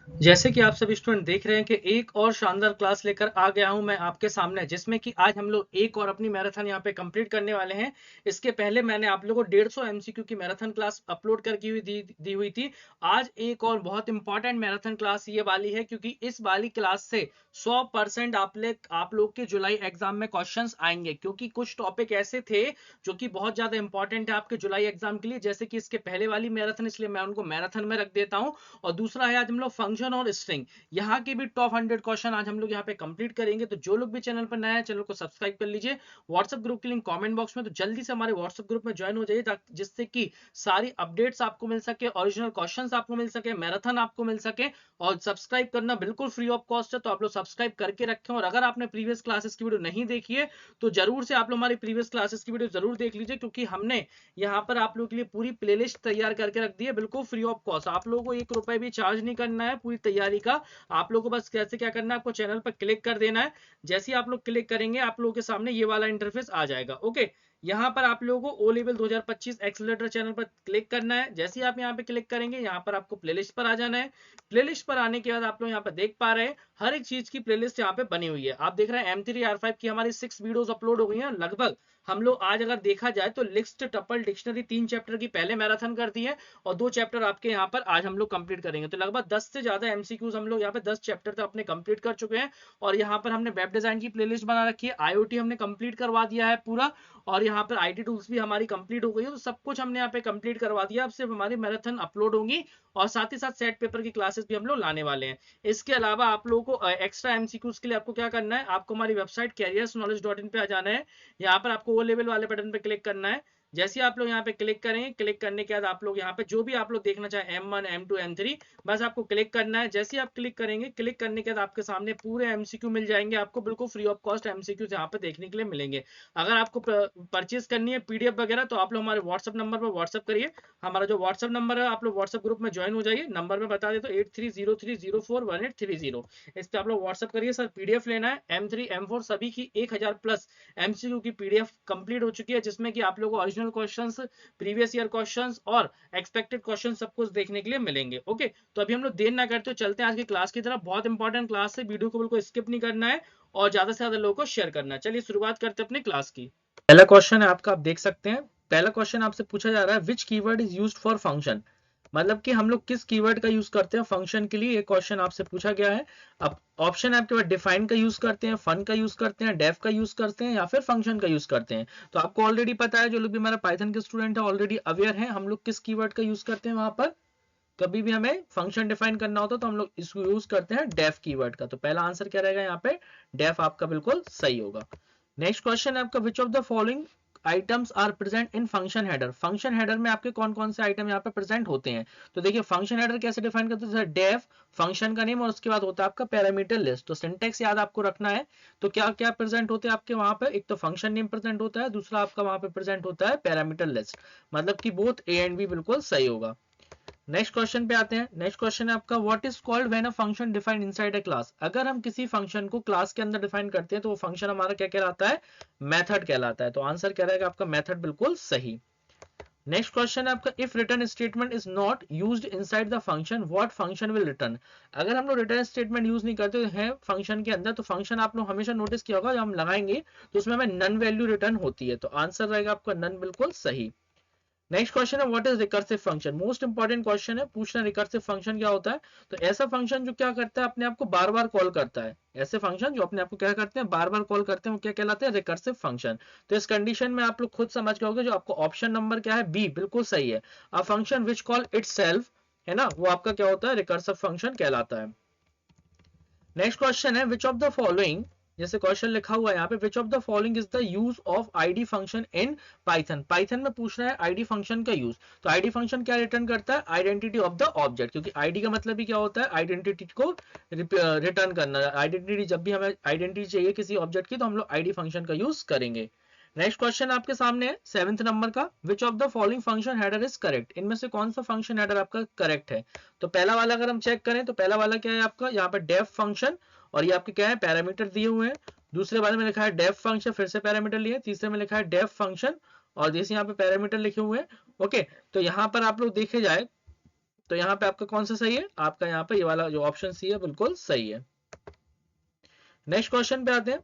जैसे कि आप सभी स्टूडेंट देख रहे हैं कि एक और शानदार क्लास लेकर आ गया हूं मैं आपके सामने, जिसमें कि आज हम लोग एक और अपनी मैराथन यहां पे कंप्लीट करने वाले हैं। इसके पहले मैंने आप लोगों को 150 एमसीक्यू की मैराथन क्लास अपलोड करके दी हुई थी। आज एक और बहुत इंपॉर्टेंट मैराथन क्लास ये वाली है, क्योंकि इस वाली क्लास से 100% आप लोग के जुलाई एग्जाम में क्वेश्चंस आएंगे, क्योंकि कुछ टॉपिक ऐसे थे जो कि बहुत ज्यादा इंपॉर्टेंट है आपके जुलाई एग्जाम के लिए, जैसे कि इसके पहले वाली मैराथन, इसलिए मैं उनको मैराथन में रख देता हूं। और दूसरा है आज हम लोग फंक्शन और स्ट्रिंग, यहाँ की भी टॉप 100 क्वेश्चन आज हम लोग यहाँ पे कंप्लीट करेंगे। तो जो लोग भी चैनल पर नया है, चैनल को सब्सक्राइब कर लीजिए। व्हाट्सएप ग्रुप की लिंक कमेंट बॉक्स में, तो जल्दी से हमारे व्हाट्सएप ग्रुप में ज्वाइन हो जाइए, जिससे कि सारी अपडेट्स आपको मिल सके, ओरिजिनल क्वेश्चंस आपको मिल सके, मैराथन आपको मिल सके। और सब्सक्राइब करना बिल्कुल फ्री ऑफ कॉस्ट है, तो आप लोग सब्सक्राइब करके रखें। और अगर आपने प्रीवियस क्लासेस की वीडियो नहीं देखी है, तो जरूर से आप लोग हमारी प्रीवियस क्लासेस की वीडियो जरूर देख लीजिए, क्योंकि हमने यहाँ पर आप लोगों के लिए पूरी प्लेलिस्ट तैयार करके रख दी है, बिल्कुल फ्री ऑफ कॉस्ट। आप लोगों को 1 रुपए भी चार्ज नहीं करना है पूरी तैयारी का। आप लोगों को बस कैसे क्या करना है, आपको चैनल पर क्लिक कर देना है। जैसे ही आप लोग क्लिक करेंगे, आप लोगों के सामने ये वाला इंटरफेस आ जाएगा। ओके, यहाँ पर आप लोगों को ओ लेवल 2025 एक्सेलरेटर चैनल पर क्लिक करना है। जैसे ही आप यहाँ पे क्लिक करेंगे, यहाँ पर आपको प्लेलिस्ट पर आ जाना है। प्लेलिस्ट पर आने के बाद आप लोग यहाँ पर देख पा रहे हैं हर एक चीज की प्लेलिस्ट यहाँ पे बनी हुई है। आप देख रहे हैं M3R5 की हमारी 6 वीडियोस अपलोड हो गई हैं लगभग। हम लोग आज अगर देखा जाए तो लिस्ट, टपल, डिक्शनरी 3 चैप्टर की पहले मैराथन कर दी है, और 2 चैप्टर आपके यहाँ पर आज हम लोग कंप्लीट करेंगे। तो लगभग 10 से ज्यादा एमसीक्यूज हम लोग यहाँ पे 10 चैप्टर तक अपने कंप्लीट कर चुके हैं। और यहाँ पर हमने वेब डिजाइन की प्लेलिस्ट बना रखी है, आईओटी हमने कंप्लीट करवा दिया है पूरा, और यहाँ पर आईटी टूल्स भी हमारी कंप्लीट हो गई है। तो सब कुछ हमने यहाँ पे कंप्लीट करवा दिया। अब सिर्फ हमारी मैराथन अपलोड होंगी, और साथ ही साथ सेट पेपर की क्लासेस भी हम लोग लाने वाले हैं। इसके अलावा आप लोगों को एक्स्ट्रा एमसीक्यूज के लिए आपको क्या करना है, आपको हमारी वेबसाइट careersknowledge.in पे आ जाना है। यहाँ पर आपको वो लेवल वाले बटन पे क्लिक करना है। जैसे ही आप लोग यहाँ पे क्लिक करेंगे, क्लिक करने के बाद आप लोग यहाँ पे जो भी आप लोग देखना चाहे M1 M2 M3, बस आपको क्लिक करना है। जैसे ही आप क्लिक करेंगे, क्लिक करने के बाद आपके सामने पूरे एमसीक्यू मिल जाएंगे, आपको बिल्कुल फ्री ऑफ कॉस्ट एमसीक्यू यहाँ पे देखने के लिए मिलेंगे। अगर आपको परचेज करनी है पीडीएफ वगैरह, तो आप लोग हमारे व्हाट्सअप नंबर पर व्हाट्सअप करिए। हमारा जो व्हाट्सअप नंबर है, आप लोग व्हाट्सअप ग्रुप में ज्वाइन हो जाइए। नंबर में बता दे तो 8303041830, इस पे आप लोग व्हाट्सअप करिए। सर पीडीएफ लेना है, M3 M4 सभी की 1000 प्लस एमसीक्यू की पीडीएफ कंप्लीट हो चुकी है, जिसमें कि आप लोगों को original questions, previous year questions और एक्सपेक्टेड क्वेश्चन सब कुछ देखने के लिए मिलेंगे। ओके, तो अभी हम लोग देर ना करते, चलते हैं आज की क्लास की तरफ। बहुत इंपॉर्टेंट क्लास है, वीडियो को बिल्कुल स्किप नहीं करना है, और ज्यादा से ज्यादा लोगों को शेयर करना है। चलिए शुरुआत करते हैं अपनी क्लास की। पहला क्वेश्चन है आपका, आप देख सकते हैं। पहला क्वेश्चन आपसे पूछा जा रहा है, which keyword is used for function. मतलब कि हम लोग किस कीवर्ड का यूज करते हैं फंक्शन के लिए, ये क्वेश्चन आपसे पूछा गया है। अब ऑप्शन है आपके पास, डिफाइन का यूज करते हैं, फन का यूज करते हैं, डेफ का यूज करते हैं, या फिर फंक्शन का यूज करते हैं। तो आपको ऑलरेडी पता है, जो लोग भी हमारा पाइथन के स्टूडेंट है ऑलरेडी अवेयर है हम लोग किस कीवर्ड का यूज करते हैं। वहां पर कभी भी हमें फंक्शन डिफाइन करना होता है तो हम लोग इसको यूज करते हैं डेफ कीवर्ड का। तो पहला आंसर क्या रहेगा यहाँ पे, डेफ आपका बिल्कुल सही होगा। नेक्स्ट क्वेश्चन है आपका, which of the following items are present in function header. Function header में आपके कौन कौन से आइटम यहाँ पे प्रेजेंट होते हैं। तो देखिए फंक्शन हेडर कैसे डिफाइन करते हैं, डेफ, फंक्शन का नेम, और उसके बाद होता है आपका पैरामीटर लिस्ट। तो सिंटेक्स याद आपको रखना है। तो क्या क्या प्रेजेंट होते हैं आपके वहां पे, एक तो फंक्शन नेम प्रेजेंट होता है, दूसरा आपका वहां पे प्रेजेंट होता है पैरामीटर लिस्ट। मतलब कि बोथ ए एंड बी बिल्कुल सही होगा। नेक्स्ट क्वेश्चन पे आते हैं। नेक्स्ट क्वेश्चन है आपका, what is called when a function defined inside a class. अगर हम किसी फंक्शन को क्लास के अंदर डिफाइन करते हैं, तो वो फंक्शन हमारा क्या कहलाता है, मेथड कहलाता है। तो आंसर क्या रहेगा आपका, मेथड बिल्कुल सही। नेक्स्ट क्वेश्चन है आपका, if return statement is not used inside the function, what function will return. अगर हम लोग रिटर्न स्टेटमेंट यूज नहीं करते हैं फंक्शन के अंदर, तो फंक्शन आप लोग हमेशा नोटिस किया होगा, जब हम लगाएंगे तो उसमें हमें नन वैल्यू रिटर्न होती है। तो आंसर रहेगा आपका नन बिल्कुल सही। नेक्स्ट क्वेश्चन है, what is recursive function. Most important question है, पूछना रिकर्सिव फंक्शन क्या होता है। तो ऐसा फंक्शन जो क्या करता है, अपने आप को बार बार कॉल करता है। ऐसे फंक्शन जो अपने आप को क्या करते हैं, बार बार कॉल करते हैं, वो क्या कहलाते हैं, रिकर्सिव फंक्शन। तो इस कंडीशन में आप लोग खुद समझ गए होंगे, जो आपको ऑप्शन नंबर क्या है, बी बिल्कुल सही है। A function which call itself, है ना, वो आपका क्या होता है, रिकर्सिव फंक्शन कहलाता है। नेक्स्ट क्वेश्चन है, विच ऑफ द फॉलोइंग, जैसे क्वेश्चन लिखा हुआ है यहाँ पे, which of the following is the use of ID function in Python. Python में पूछ रहा है आईडी फंक्शन का यूज। तो आईडी फंक्शन क्या रिटर्न करता है, आइडेंटिटी ऑफ द ऑब्जेक्ट, क्योंकि आईडी का मतलब ही क्या होता है, आइडेंटिटी को रिटर्न करना। आइडेंटिटी, जब भी हमें आइडेंटिटी चाहिए किसी ऑब्जेक्ट की, तो हम लोग आईडी फंक्शन का यूज करेंगे। नेक्स्ट क्वेश्चन आपके सामने है 7th नंबर का, विच of the following function header is correct. इनमें से कौन सा फंक्शन हेडर आपका करेक्ट है। तो पहला वाला अगर हम चेक करें, तो पहला वाला क्या है आपका, यहाँ पर डेफ फंक्शन, और ये आपके क्या है, पैरामीटर दिए हुए हैं। दूसरे वाले में लिखा है डेफ फंक्शन, फिर से पैरामीटर लिए। तीसरे में लिखा है डेफ फंक्शन, और जैसे यहाँ पे पैरामीटर लिखे हुए हैं। ओके, तो यहाँ पर आप लोग देखे जाए, तो यहाँ पे आपका कौन सा सही है, आपका यहाँ पे ये वाला जो ऑप्शन सी है बिल्कुल सही है। नेक्स्ट क्वेश्चन पे आते हैं।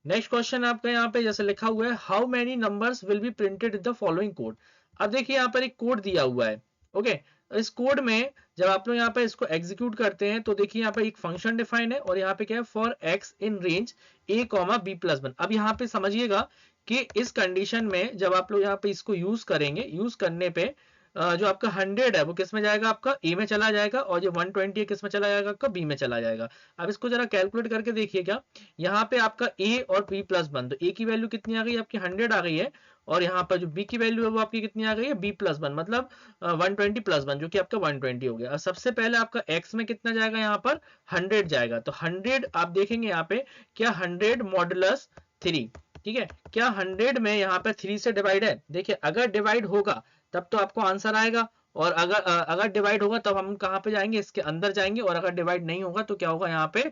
नेक्स्ट क्वेश्चन आपका यहाँ पे जैसे लिखा हुआ है, how many numbers will be printed in the following code. अब देखिए यहाँ पर एक कोड दिया हुआ है, ओके। इस कोड में जब आप लोग यहाँ पे इसको एग्जीक्यूट करते हैं तो देखिए यहाँ पे एक फंक्शन डिफाइन है और यहाँ पे क्या है, for X in range a comma B plus 1। अब यहाँ पे समझिएगा कि इस कंडीशन में जब आप लोग यहाँ पे इसको यूज करेंगे, यूज करने पे जो आपका 100 है वो किस में जाएगा, आपका ए में चला जाएगा, और जो 120 है किस में चला जाएगा, आपका बी में चला जाएगा। अब इसको जरा कैलकुलेट करके देखिए, क्या यहाँ पे आपका ए और बी प्लस 1, तो ए की वैल्यू कितनी आ गई, आपकी 100 आ गई है, और यहाँ पर जो बी की वैल्यू है वो आपकी कितनी आ गई है, बी प्लस 1, मतलब 120 प्लस 1 जो कि आपका 120 हो गया। अब सबसे पहले आपका एक्स में कितना जाएगा, यहाँ पर 100 जाएगा, तो 100 आप देखेंगे यहाँ पे क्या 100 मॉडुलस 3, ठीक है, क्या 100 में यहाँ पे 3 से डिवाइड है। देखिए अगर डिवाइड होगा तब तो आपको आंसर आएगा, और अगर डिवाइड होगा तब हम कहाँ पे जाएंगे, इसके अंदर जाएंगे, और अगर डिवाइड नहीं होगा तो क्या होगा, यहाँ पे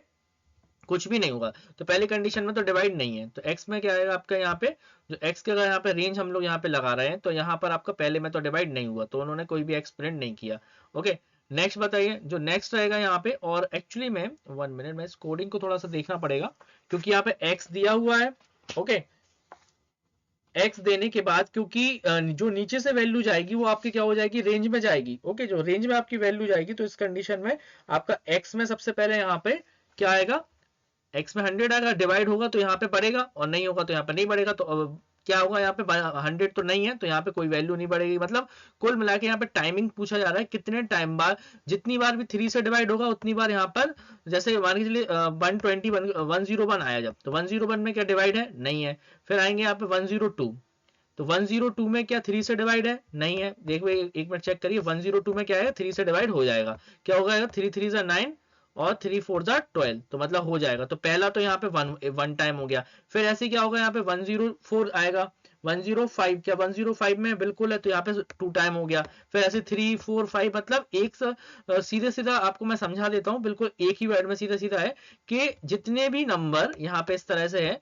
कुछ भी नहीं होगा। तो पहली कंडीशन में तो डिवाइड नहीं है, तो x में क्या आएगा आपका, यहाँ पे जो x के अगर यहाँ पे रेंज हम लोग यहाँ पे लगा रहे हैं तो यहाँ पर आपका पहले में तो डिवाइड नहीं हुआ, तो उन्होंने कोई भी x प्रिंट नहीं किया। ओके, नेक्स्ट बताइए, जो नेक्स्ट रहेगा यहाँ पे, और एक्चुअली में 1 मिनट में इस कोडिंग को थोड़ा सा देखना पड़ेगा क्योंकि यहाँ पे x दिया हुआ है, ओके। x देने के बाद क्योंकि जो नीचे से वैल्यू जाएगी वो आपकी क्या हो जाएगी, रेंज में जाएगी, ओके। जो रेंज में आपकी वैल्यू जाएगी तो इस कंडीशन में आपका x में सबसे पहले यहाँ पे क्या आएगा, x में 100 आएगा, डिवाइड होगा तो यहाँ पे बढ़ेगा, और नहीं होगा तो यहाँ पे नहीं बढ़ेगा। तो क्या होगा, यहाँ पे 100 तो नहीं है तो यहाँ पे कोई वैल्यू नहीं बढ़ेगी। मतलब कुल मिला के यहाँ पे टाइमिंग पूछा जा रहा है, कितने टाइम बाद, जितनी बार भी 3 से डिवाइड होगा उतनी बार यहाँ पर, जैसे मान के चलिए 101 आया जब, तो 101 में क्या डिवाइड है, नहीं है। फिर आएंगे यहाँ पे 102, तो 102 में क्या 3 से डिवाइड है, नहीं है। देखो एक मिनट चेक करिए, 102 में क्या है, 3 से डिवाइड हो जाएगा, क्या होगा, 3 3 जा 9 और 3 4 जा 12, तो मतलब हो जाएगा। तो पहला तो यहाँ पे वन टाइम हो गया। फिर ऐसे क्या होगा, यहाँ पे 104 आएगा, 105, क्या 105 में बिल्कुल है तो यहाँ पे 2 टाइम हो गया। फिर ऐसे 3 4 5, मतलब एक सीधे सीधा आपको मैं समझा देता हूँ, बिल्कुल एक ही वर्ड में सीधा सीधा है कि जितने भी नंबर यहाँ पे इस तरह से है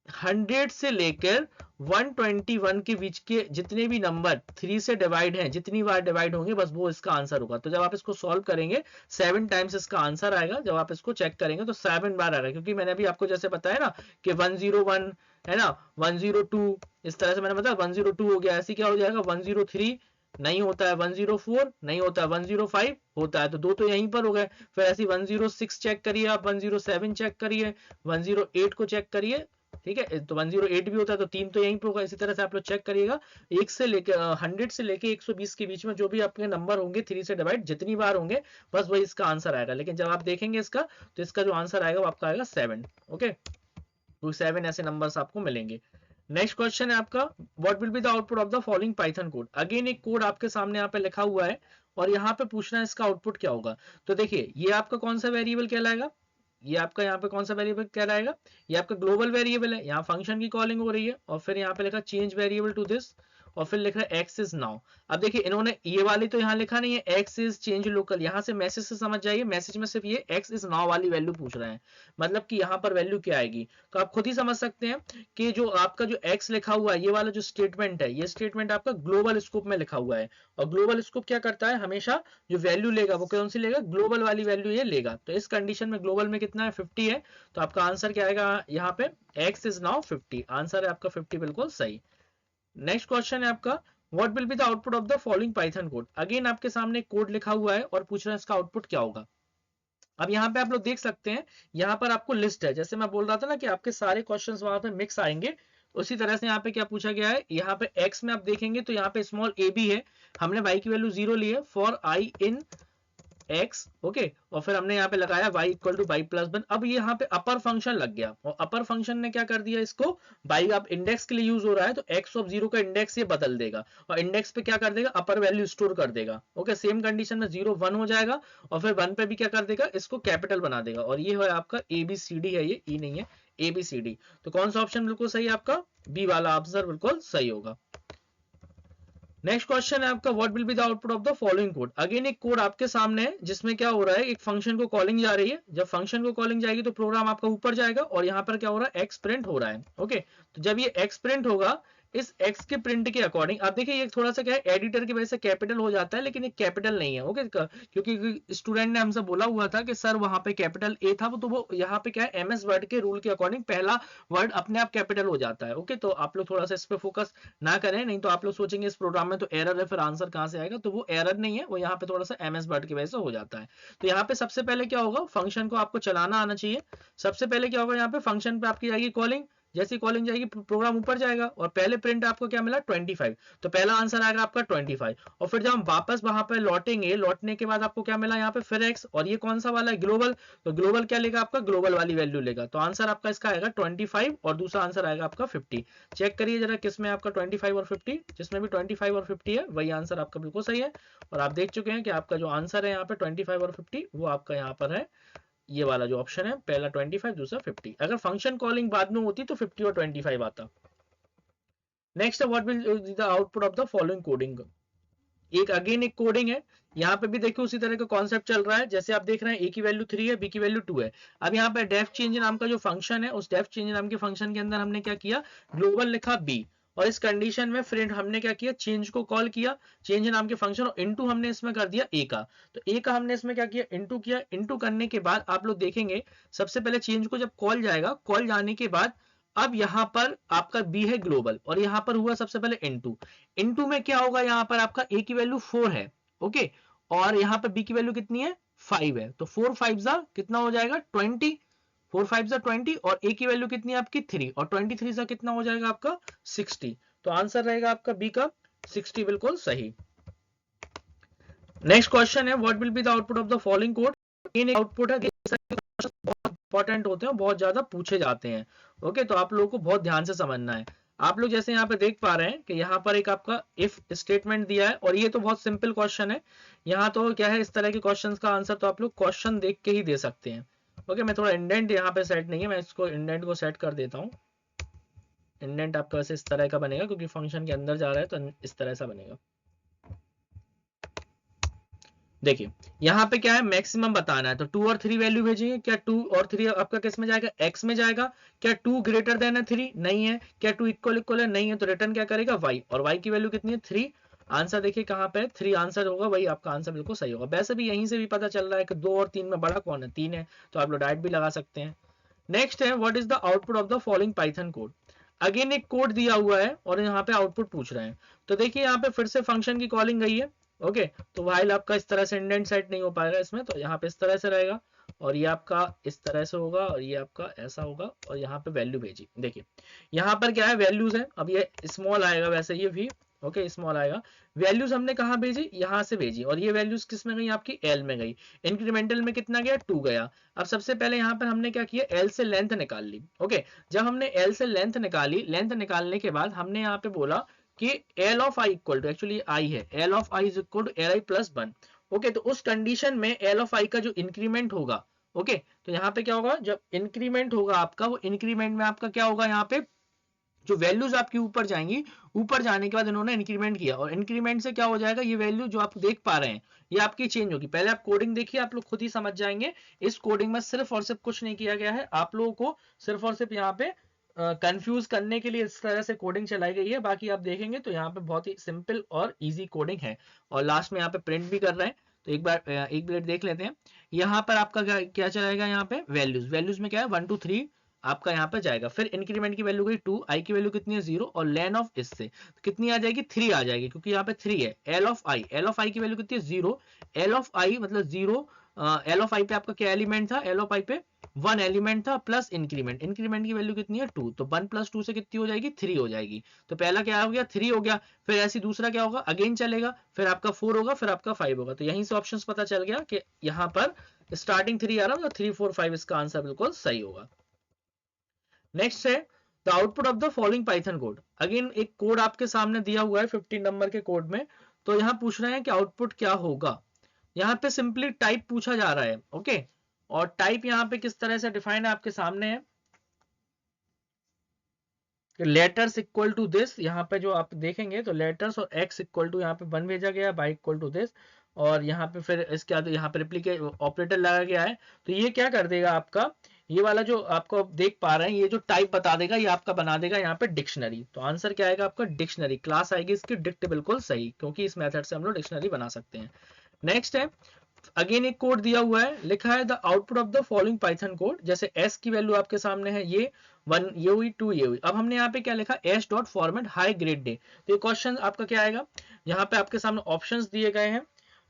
100 से लेकर 121 के बीच के जितने भी नंबर 3 से डिवाइड हैं, जितनी बार डिवाइड होंगे बस वो इसका आंसर होगा। तो जब आप इसको सॉल्व करेंगे 7 टाइम्स इसका आंसर आएगा। जब आप इसको चेक करेंगे तो 7 बार आएगा, क्योंकि मैंने अभी आपको जैसे बताया ना कि 101 है ना, 102 इस तरह से मैंने बताया, 102 हो गया, ऐसे क्या हो जाएगा, 103 नहीं होता है, 104 नहीं होता है, 105 होता है, तो दो तो यहीं पर हो गए। फिर ऐसे 106 चेक करिए आप, 107 चेक करिए, 108 को चेक करिए, ठीक है, तो 108 भी होता है, तो 3 तो यहीं पे होगा। इसी तरह से आप लोग चेक करिएगा, 1 से लेके 100 से लेके 120 के बीच में जो भी आपके नंबर होंगे 3 से डिवाइड जितनी बार होंगे बस वही इसका आंसर आएगा। लेकिन जब आप देखेंगे इसका तो इसका जो आंसर आएगा वो आपका आएगा 7, ओके। तो 7 ऐसे नंबर्स आपको मिलेंगे। नेक्स्ट क्वेश्चन है आपका, what will be the output of the following Python code. Again एक कोड आपके सामने यहाँ पे लिखा हुआ है और यहाँ पे पूछना है इसका आउटपुट क्या होगा। तो देखिए ये आपका कौन सा वेरिएबल कहलाएगा, ये आपका यहाँ पे कौन सा वेरिएबल कहलाएगा, ये आपका ग्लोबल वेरिएबल है, यहाँ फंक्शन की कॉलिंग हो रही है, और फिर यहाँ पे लिखा चेंज वेरिएबल टू दिस, और फिर लिख रहा है एक्स इज नाउ। अब देखिए इन्होंने ये वाली तो यहाँ लिखा नहीं है एक्स इज चेंज लोकल, यहाँ से मैसेज से समझ जाइए, मैसेज में सिर्फ ये एक्स इज नाउ वाली वैल्यू पूछ रहे हैं, मतलब कि यहाँ पर वैल्यू क्या आएगी। तो आप खुद ही समझ सकते हैं कि जो आपका जो एक्स लिखा हुआ है ये वाला जो स्टेटमेंट है, ये स्टेटमेंट आपका ग्लोबल स्कोप में लिखा हुआ है, और ग्लोबल स्कोप क्या करता है, हमेशा जो वैल्यू लेगा वो कौन सी लेगा, ग्लोबल वाली वैल्यू ये लेगा। तो इस कंडीशन में ग्लोबल में कितना है, 50 है, तो आपका आंसर क्या आएगा यहाँ पे, एक्स इज नाउ 50, आंसर है आपका 50, बिल्कुल सही। नेक्स्ट क्वेश्चन है आपका, what will be the output of the following Python code. Again आपके सामने कोड लिखा हुआ है और पूछ रहा है इसका आउटपुट क्या होगा। अब यहाँ पे आप लोग देख सकते हैं, यहाँ पर आपको लिस्ट है, जैसे मैं बोल रहा था ना कि आपके सारे क्वेश्चंस वहां पे मिक्स आएंगे, उसी तरह से यहाँ पे क्या पूछा गया है, यहाँ पे x में आप देखेंगे तो यहाँ पे स्मॉल a भी है, हमने y की वैल्यू 0 ली है, for i in x, okay, और फिर हमने यहाँ पे लगाया y equal to y plus 1। अब ये यहाँ पे अपर फंक्शन लग गया, और अपर फंक्शन ने क्या कर दिया, इसको y आप इंडेक्स के लिए यूज हो रहा है तो x ऑफ 0 का इंडेक्स ये बदल देगा, और इंडेक्स पे क्या कर देगा, अपर वैल्यू स्टोर कर देगा, ओके। सेम कंडीशन में 0 1 हो जाएगा, और फिर 1 पे भी क्या कर देगा, इसको कैपिटल बना देगा, और ये है आपका ABCD है, ये ई नहीं है, ABCD। तो कौन सा ऑप्शन बिल्कुल सही है आपका, बी वाला आंसर बिल्कुल सही होगा। नेक्स्ट क्वेश्चन है आपका, what will be the output of the following code. Again एक कोड आपके सामने है जिसमें क्या हो रहा है, एक फंक्शन को कॉलिंग जा रही है, जब फंक्शन को कॉलिंग जाएगी तो प्रोग्राम आपका ऊपर जाएगा, और यहाँ पर क्या हो रहा है, एक्स प्रिंट हो रहा है, ओके। तो जब ये एक्स प्रिंट होगा, इस x के प्रिंट के अकॉर्डिंग। अब देखिए ये थोड़ा सा क्या है, एडिटर की वजह से कैपिटल हो जाता है, लेकिन ये कैपिटल नहीं है। ओके, क्योंकि स्टूडेंट ने हमसे बोला हुआ था कि सर वहां पे कैपिटल ए था, तो वो यहाँ पे क्या है, एमएस वर्ड के रूल के अकॉर्डिंग पहला वर्ड अपने आप कैपिटल हो जाता है। ओके, तो आप लोग थोड़ा सा इस पे फोकस ना करें, नहीं तो आप लोग सोचेंगे इस प्रोग्राम में तो एरर है, फिर आंसर कहां से आएगा। तो वो एरर नहीं है, वो यहाँ पे थोड़ा सा एमएस वर्ड की वजह से हो जाता है। तो यहाँ पे सबसे पहले क्या होगा, फंक्शन को आपको चलाना आना चाहिए। सबसे पहले क्या होगा, यहाँ पे फंक्शन पे आपकी जाएगी कॉलिंग। जैसी कॉलिंग जाएगी प्रोग्राम ऊपर जाएगा, और पहले प्रिंट आपको क्या मिला 25, तो पहला आंसर आएगा आपका 25। और फिर जब हम वापस वहां पे लौटेंगे, लौटने के बाद आपको क्या मिला यहाँ पे फिर x, और ये कौन सा वाला है, ग्लोबल। तो ग्लोबल क्या लेगा आपका, ग्लोबल वाली वैल्यू लेगा। तो आंसर आपका इसका आएगा 25, और दूसरा आंसर आएगा आपका 50। चेक करिए जरा किसमें आपका 25 और 50, जिसमें भी 25 और 50 है वही आंसर आपका बिल्कुल सही है। और आप देख चुके हैं कि आपका जो आंसर है यहाँ पे 25 और 50 वो आपका यहाँ पर है, ये वाला जो ऑप्शन है, पहला 25 दूसरा 50। अगर फंक्शन कॉलिंग बाद में होती तो 50 और 25 आता। नेक्स्ट है what will the output of the following coding. एक अगेन एक कोडिंग है, यहाँ पे भी देखिए उसी तरह का कॉन्सेप्ट चल रहा है। जैसे आप देख रहे हैं, ए की वैल्यू 3 है, बी की वैल्यू 2 है। अब यहाँ पे डेफ चेंज नाम का जो फंक्शन है, उस डेफ चेंज नाम के फंक्शन के अंदर हमने क्या किया, ग्लोबल लिखा बी, और इस कंडीशन में फ्रेंड हमने क्या किया, चेंज को कॉल किया, चेंज नाम के फंक्शन, और इनटू हमने इसमें कर दिया ए का। तो ए का हमने इसमें क्या किया, इनटू किया। इनटू करने के बाद आप लोग देखेंगे, सबसे पहले चेंज को जब कॉल जाएगा, कॉल जाने के बाद अब यहाँ पर आपका बी है ग्लोबल, और यहाँ पर हुआ सबसे पहले इनटू। इनटू में क्या होगा, यहाँ पर आपका ए की वैल्यू 4 है। ओके, और यहाँ पे बी की वैल्यू कितनी है, 5 है। तो 4 5 जा कितना हो जाएगा 20, 4 5 जा 20, और ए की वैल्यू कितनी है आपकी 3, और 23 जा कितना हो जाएगा आपका 60। तो आंसर रहेगा आपका बी का 60, बिल्कुल सही। नेक्स्ट क्वेश्चन है what will be the output of the following code. In output है, बहुत इंपॉर्टेंट होते हैं, बहुत ज्यादा पूछे जाते हैं। ओके, तो आप लोगों को बहुत ध्यान से समझना है। आप लोग जैसे यहाँ पे देख पा रहे हैं कि यहाँ पर एक आपका इफ स्टेटमेंट दिया है, और ये तो बहुत सिंपल क्वेश्चन है। यहाँ तो क्या है, इस तरह के क्वेश्चंस का आंसर तो आप लोग क्वेश्चन देख के ही दे सकते हैं। ओके, मैं थोड़ा इंडेंट यहाँ पे सेट नहीं है, मैं इसको इंडेंट को सेट कर देता हूँ। इंडेंट आपका वैसे इस तरह का बनेगा, क्योंकि फंक्शन के अंदर जा रहा है, तो इस तरह से बनेगा। देखिए यहाँ पे क्या है, मैक्सिमम बताना है, तो 2 और 3 वैल्यू भेजिए। क्या 2 और 3 आपका किस में जाएगा, x में जाएगा। क्या 2 ग्रेटर देन है 3, नहीं है। क्या 2 इक्वल इक्वल है, नहीं है। तो रिटर्न क्या करेगा, y, और y की वैल्यू कितनी है 3। आंसर देखिए कहाँ पे 3 आंसर होगा, वही आपका आंसर बिल्कुल सही होगा। वैसे भी यहीं से भी पता चल रहा है कि 2 और 3 में बड़ा कौन है, 3 है, तो आप लोग डायरेक्ट भी लगा सकते हैं। नेक्स्ट है what is the output of the following Python code. Again एक कोड दिया हुआ है, और यहाँ पे आउटपुट पूछ रहे हैं। तो देखिए यहाँ पे फिर से फंक्शन की कॉलिंग गई है। ओके, तो व्हाइल आपका इस तरह से इंडेंट सेट नहीं हो पाएगा इसमें, तो यहाँ पे इस तरह से रहेगा, और ये आपका इस तरह से होगा, और ये आपका ऐसा होगा, और यहाँ पे वैल्यू भेजी। देखिए यहाँ पर क्या है, वैल्यूज है। अब ये स्मॉल आएगा, वैसे ये भी ओके स्मॉल आएगा। वैल्यूज हमने कहाँ भेजी, यहाँ से भेजी, और ये वैल्यूज किस में गई आपकी, एल में गई। इंक्रीमेंटल में कितना गया, 2 गया। अब सबसे पहले यहाँ पर हमने क्या किया, एल से लेंथ निकाल ली। ओके, जब हमने एल से लेंथ निकाली, लेंथ निकालने के बाद हमने यहाँ पे बोला कि L of I equal to, actually I है, L of I is equal to L I plus 1। Okay, तो उस कंडीशन में एल ऑफ आई का जो इंक्रीमेंट होगा, ओके, तो यहाँ पे क्या होगा, जब इंक्रीमेंट होगा आपका, वो इंक्रीमेंट में आपका क्या होगा, यहाँ पे जो वैल्यूज आपकी ऊपर जाएंगी, ऊपर जाने के बाद इन्होंने इंक्रीमेंट किया, और इंक्रीमेंट से क्या हो जाएगा, ये वैल्यू जो आप देख पा रहे हैं ये आपकी चेंज होगी। पहले आप कोडिंग देखिए, आप लोग खुद ही समझ जाएंगे। इस कोडिंग में सिर्फ और सिर्फ कुछ नहीं किया गया है, आप लोगों को सिर्फ और सिर्फ यहाँ पे कंफ्यूज करने के लिए इस तरह से कोडिंग चलाई गई है। बाकी आप देखेंगे तो यहाँ पे बहुत ही सिंपल और इजी कोडिंग है, और लास्ट में यहाँ पे प्रिंट भी कर रहे हैं। तो एक बार एक मिनट देख लेते हैं। यहाँ पर आपका क्या चलेगा, यहाँ पे वैल्यूज, वैल्यूज में क्या है 1 2 3 आपका यहाँ पे जाएगा। फिर इंक्रीमेंट की वैल्यू गई 2, आई की वैल्यू कितनी है 0, और लेन ऑफ इससे तो कितनी आ जाएगी 3 आ जाएगी, क्योंकि यहाँ पे 3 है। L of I, L of I की वैल्यू कितनी है 0, एल ऑफ आई मतलब 0। एल ऑफ आई पे आपका क्या एलिमेंट था, एल ऑफ आई पे 1 एलिमेंट था, प्लस इंक्रीमेंट, इंक्रीमेंट की वैल्यू कितनी है 2, तो 1 + 2 से कितनी हो जाएगी 3 हो जाएगी। तो पहला क्या हो गया 3 हो गया, फिर ऐसी दूसरा क्या होगा अगेन चलेगा, फिर आपका 4 होगा, फिर आपका 5 होगा। तो यहीं से ऑप्शन पता चल गया कि यहाँ पर स्टार्टिंग 3 आ रहा है, 3 4 5 इसका आंसर बिल्कुल सही होगा। नेक्स्ट है the output of the following Python code. Again एक कोड आपके सामने दिया हुआ है 15 नंबर के कोड में। तो यहाँ पूछ रहे हैं कि आउटपुट क्या होगा। यहाँ पे सिंपली टाइप पूछा जा रहा है। ओके, और टाइप यहाँ पे किस तरह से डिफाइन है आपके सामने है, लेटर्स इक्वल टू दिस। यहाँ पे जो आप देखेंगे तो लेटर्स और x इक्वल टू यहाँ पे 1 भेजा गया, बाई इक्वल टू दिस, और यहाँ पे फिर इसके बाद यहाँ पे रिप्लिकेट ऑपरेटर लगा गया है। तो ये क्या कर देगा आपका, ये वाला जो आपको देख पा रहे हैं, ये जो टाइप बता देगा ये आपका बना देगा यहाँ पे डिक्शनरी। तो आंसर क्या आएगा आपका डिक्शनरी, क्लास आएगी इसकी डिक्ट, बिल्कुल सही, क्योंकि इस मेथड से हम लोग डिक्शनरी बना सकते हैं। नेक्स्ट है, अगेन एक कोड दिया हुआ है, लिखा है the output of the following Python code. जैसे s की वैल्यू आपके सामने है, ये 1 ये हुई 2 ये हुई। अब हमने यहाँ पे क्या लिखा, s dot format high grade day. तो ये क्वेश्चन आपका क्या आएगा, यहाँ पे आपके सामने ऑप्शंस दिए गए हैं,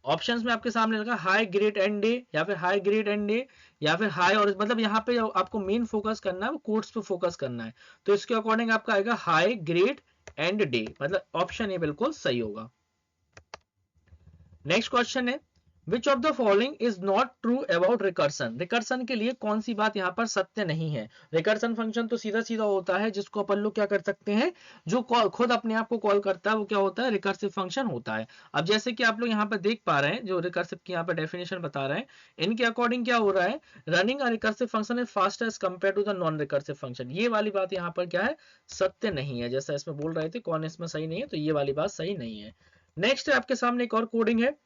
ऑप्शंस में आपके सामने लिखा हाई ग्रेड एंड डे, या फिर हाई ग्रेड एंड डे, या फिर हाई, और मतलब यहाँ पे आपको मेन फोकस करना है, वो कोड्स पे फोकस करना है। तो इसके अकॉर्डिंग आपका आएगा हाई ग्रेड एंड डे, मतलब ऑप्शन ये बिल्कुल सही होगा। नेक्स्ट क्वेश्चन है, which of the following is not true about recursion. Recursion के लिए कौन सी बात यहाँ पर सत्य नहीं है। रिकर्सन फंक्शन तो सीधा सीधा होता है, जिसको अपन लोग क्या कर सकते हैं, जो खुद अपने आप को कॉल करता है वो क्या होता है, रिकर्सिव फंक्शन होता है। अब जैसे कि आप लोग यहाँ पर देख पा रहे हैं, जो रिकर्सिव की यहाँ पर डेफिनेशन बता रहे हैं, इनके अकॉर्डिंग क्या हो रहा है, running a recursive function is faster as compare to the non recursive function. ये वाली बात यहाँ पर क्या है, सत्य नहीं है। जैसा इसमें बोल रहे थे कौन इसमें सही नहीं है, तो ये वाली बात सही नहीं है। नेक्स्ट है आपके सामने एक और कोडिंग है,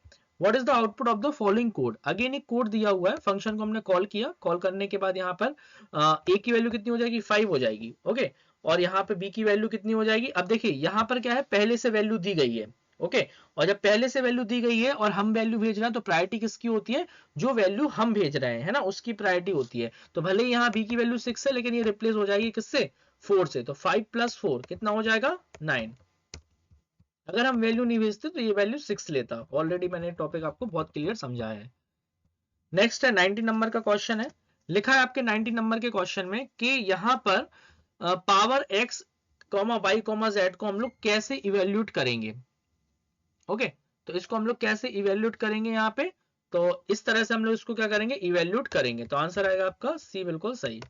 what is the output of the following code. Again एक कोड दिया हुआ है, फंक्शन को हमने कॉल किया, कॉल करने के बाद यहाँ पर a की वैल्यू कितनी हो जाएगी, 5 हो जाएगी, ओके। और यहाँ पे b की वैल्यू कितनी हो जाएगी। अब देखिए यहाँ पर क्या है, पहले से वैल्यू दी गई है, ओके। और जब पहले से वैल्यू दी गई है और हम वैल्यू भेज रहे हैं, तो प्रायोरिटी किसकी होती है, जो वैल्यू हम भेज रहे हैं, है ना, उसकी प्रायोरिटी होती है। तो भले ही यहाँ b की वैल्यू 6 है, लेकिन ये रिप्लेस हो जाएगी किससे, 4 से। तो 5 + 4 कितना हो जाएगा, 9। अगर हम वैल्यू नहीं भेजते तो ये वैल्यू 6 लेता। ऑलरेडी मैंने टॉपिक आपको बहुत क्लियर समझाया है। नेक्स्ट है 90 नंबर का क्वेश्चन है, लिखा है आपके 90 नंबर के क्वेश्चन में कि यहाँ पर पावर x, y, z को हम लोग कैसे इवेल्यूट करेंगे, ओके। तो इसको हम लोग कैसे इवेल्यूट करेंगे यहाँ पे, तो इस तरह से हम लोग इसको क्या करेंगे, इवेल्यूट करेंगे। तो आंसर आएगा आपका सी, बिल्कुल सही।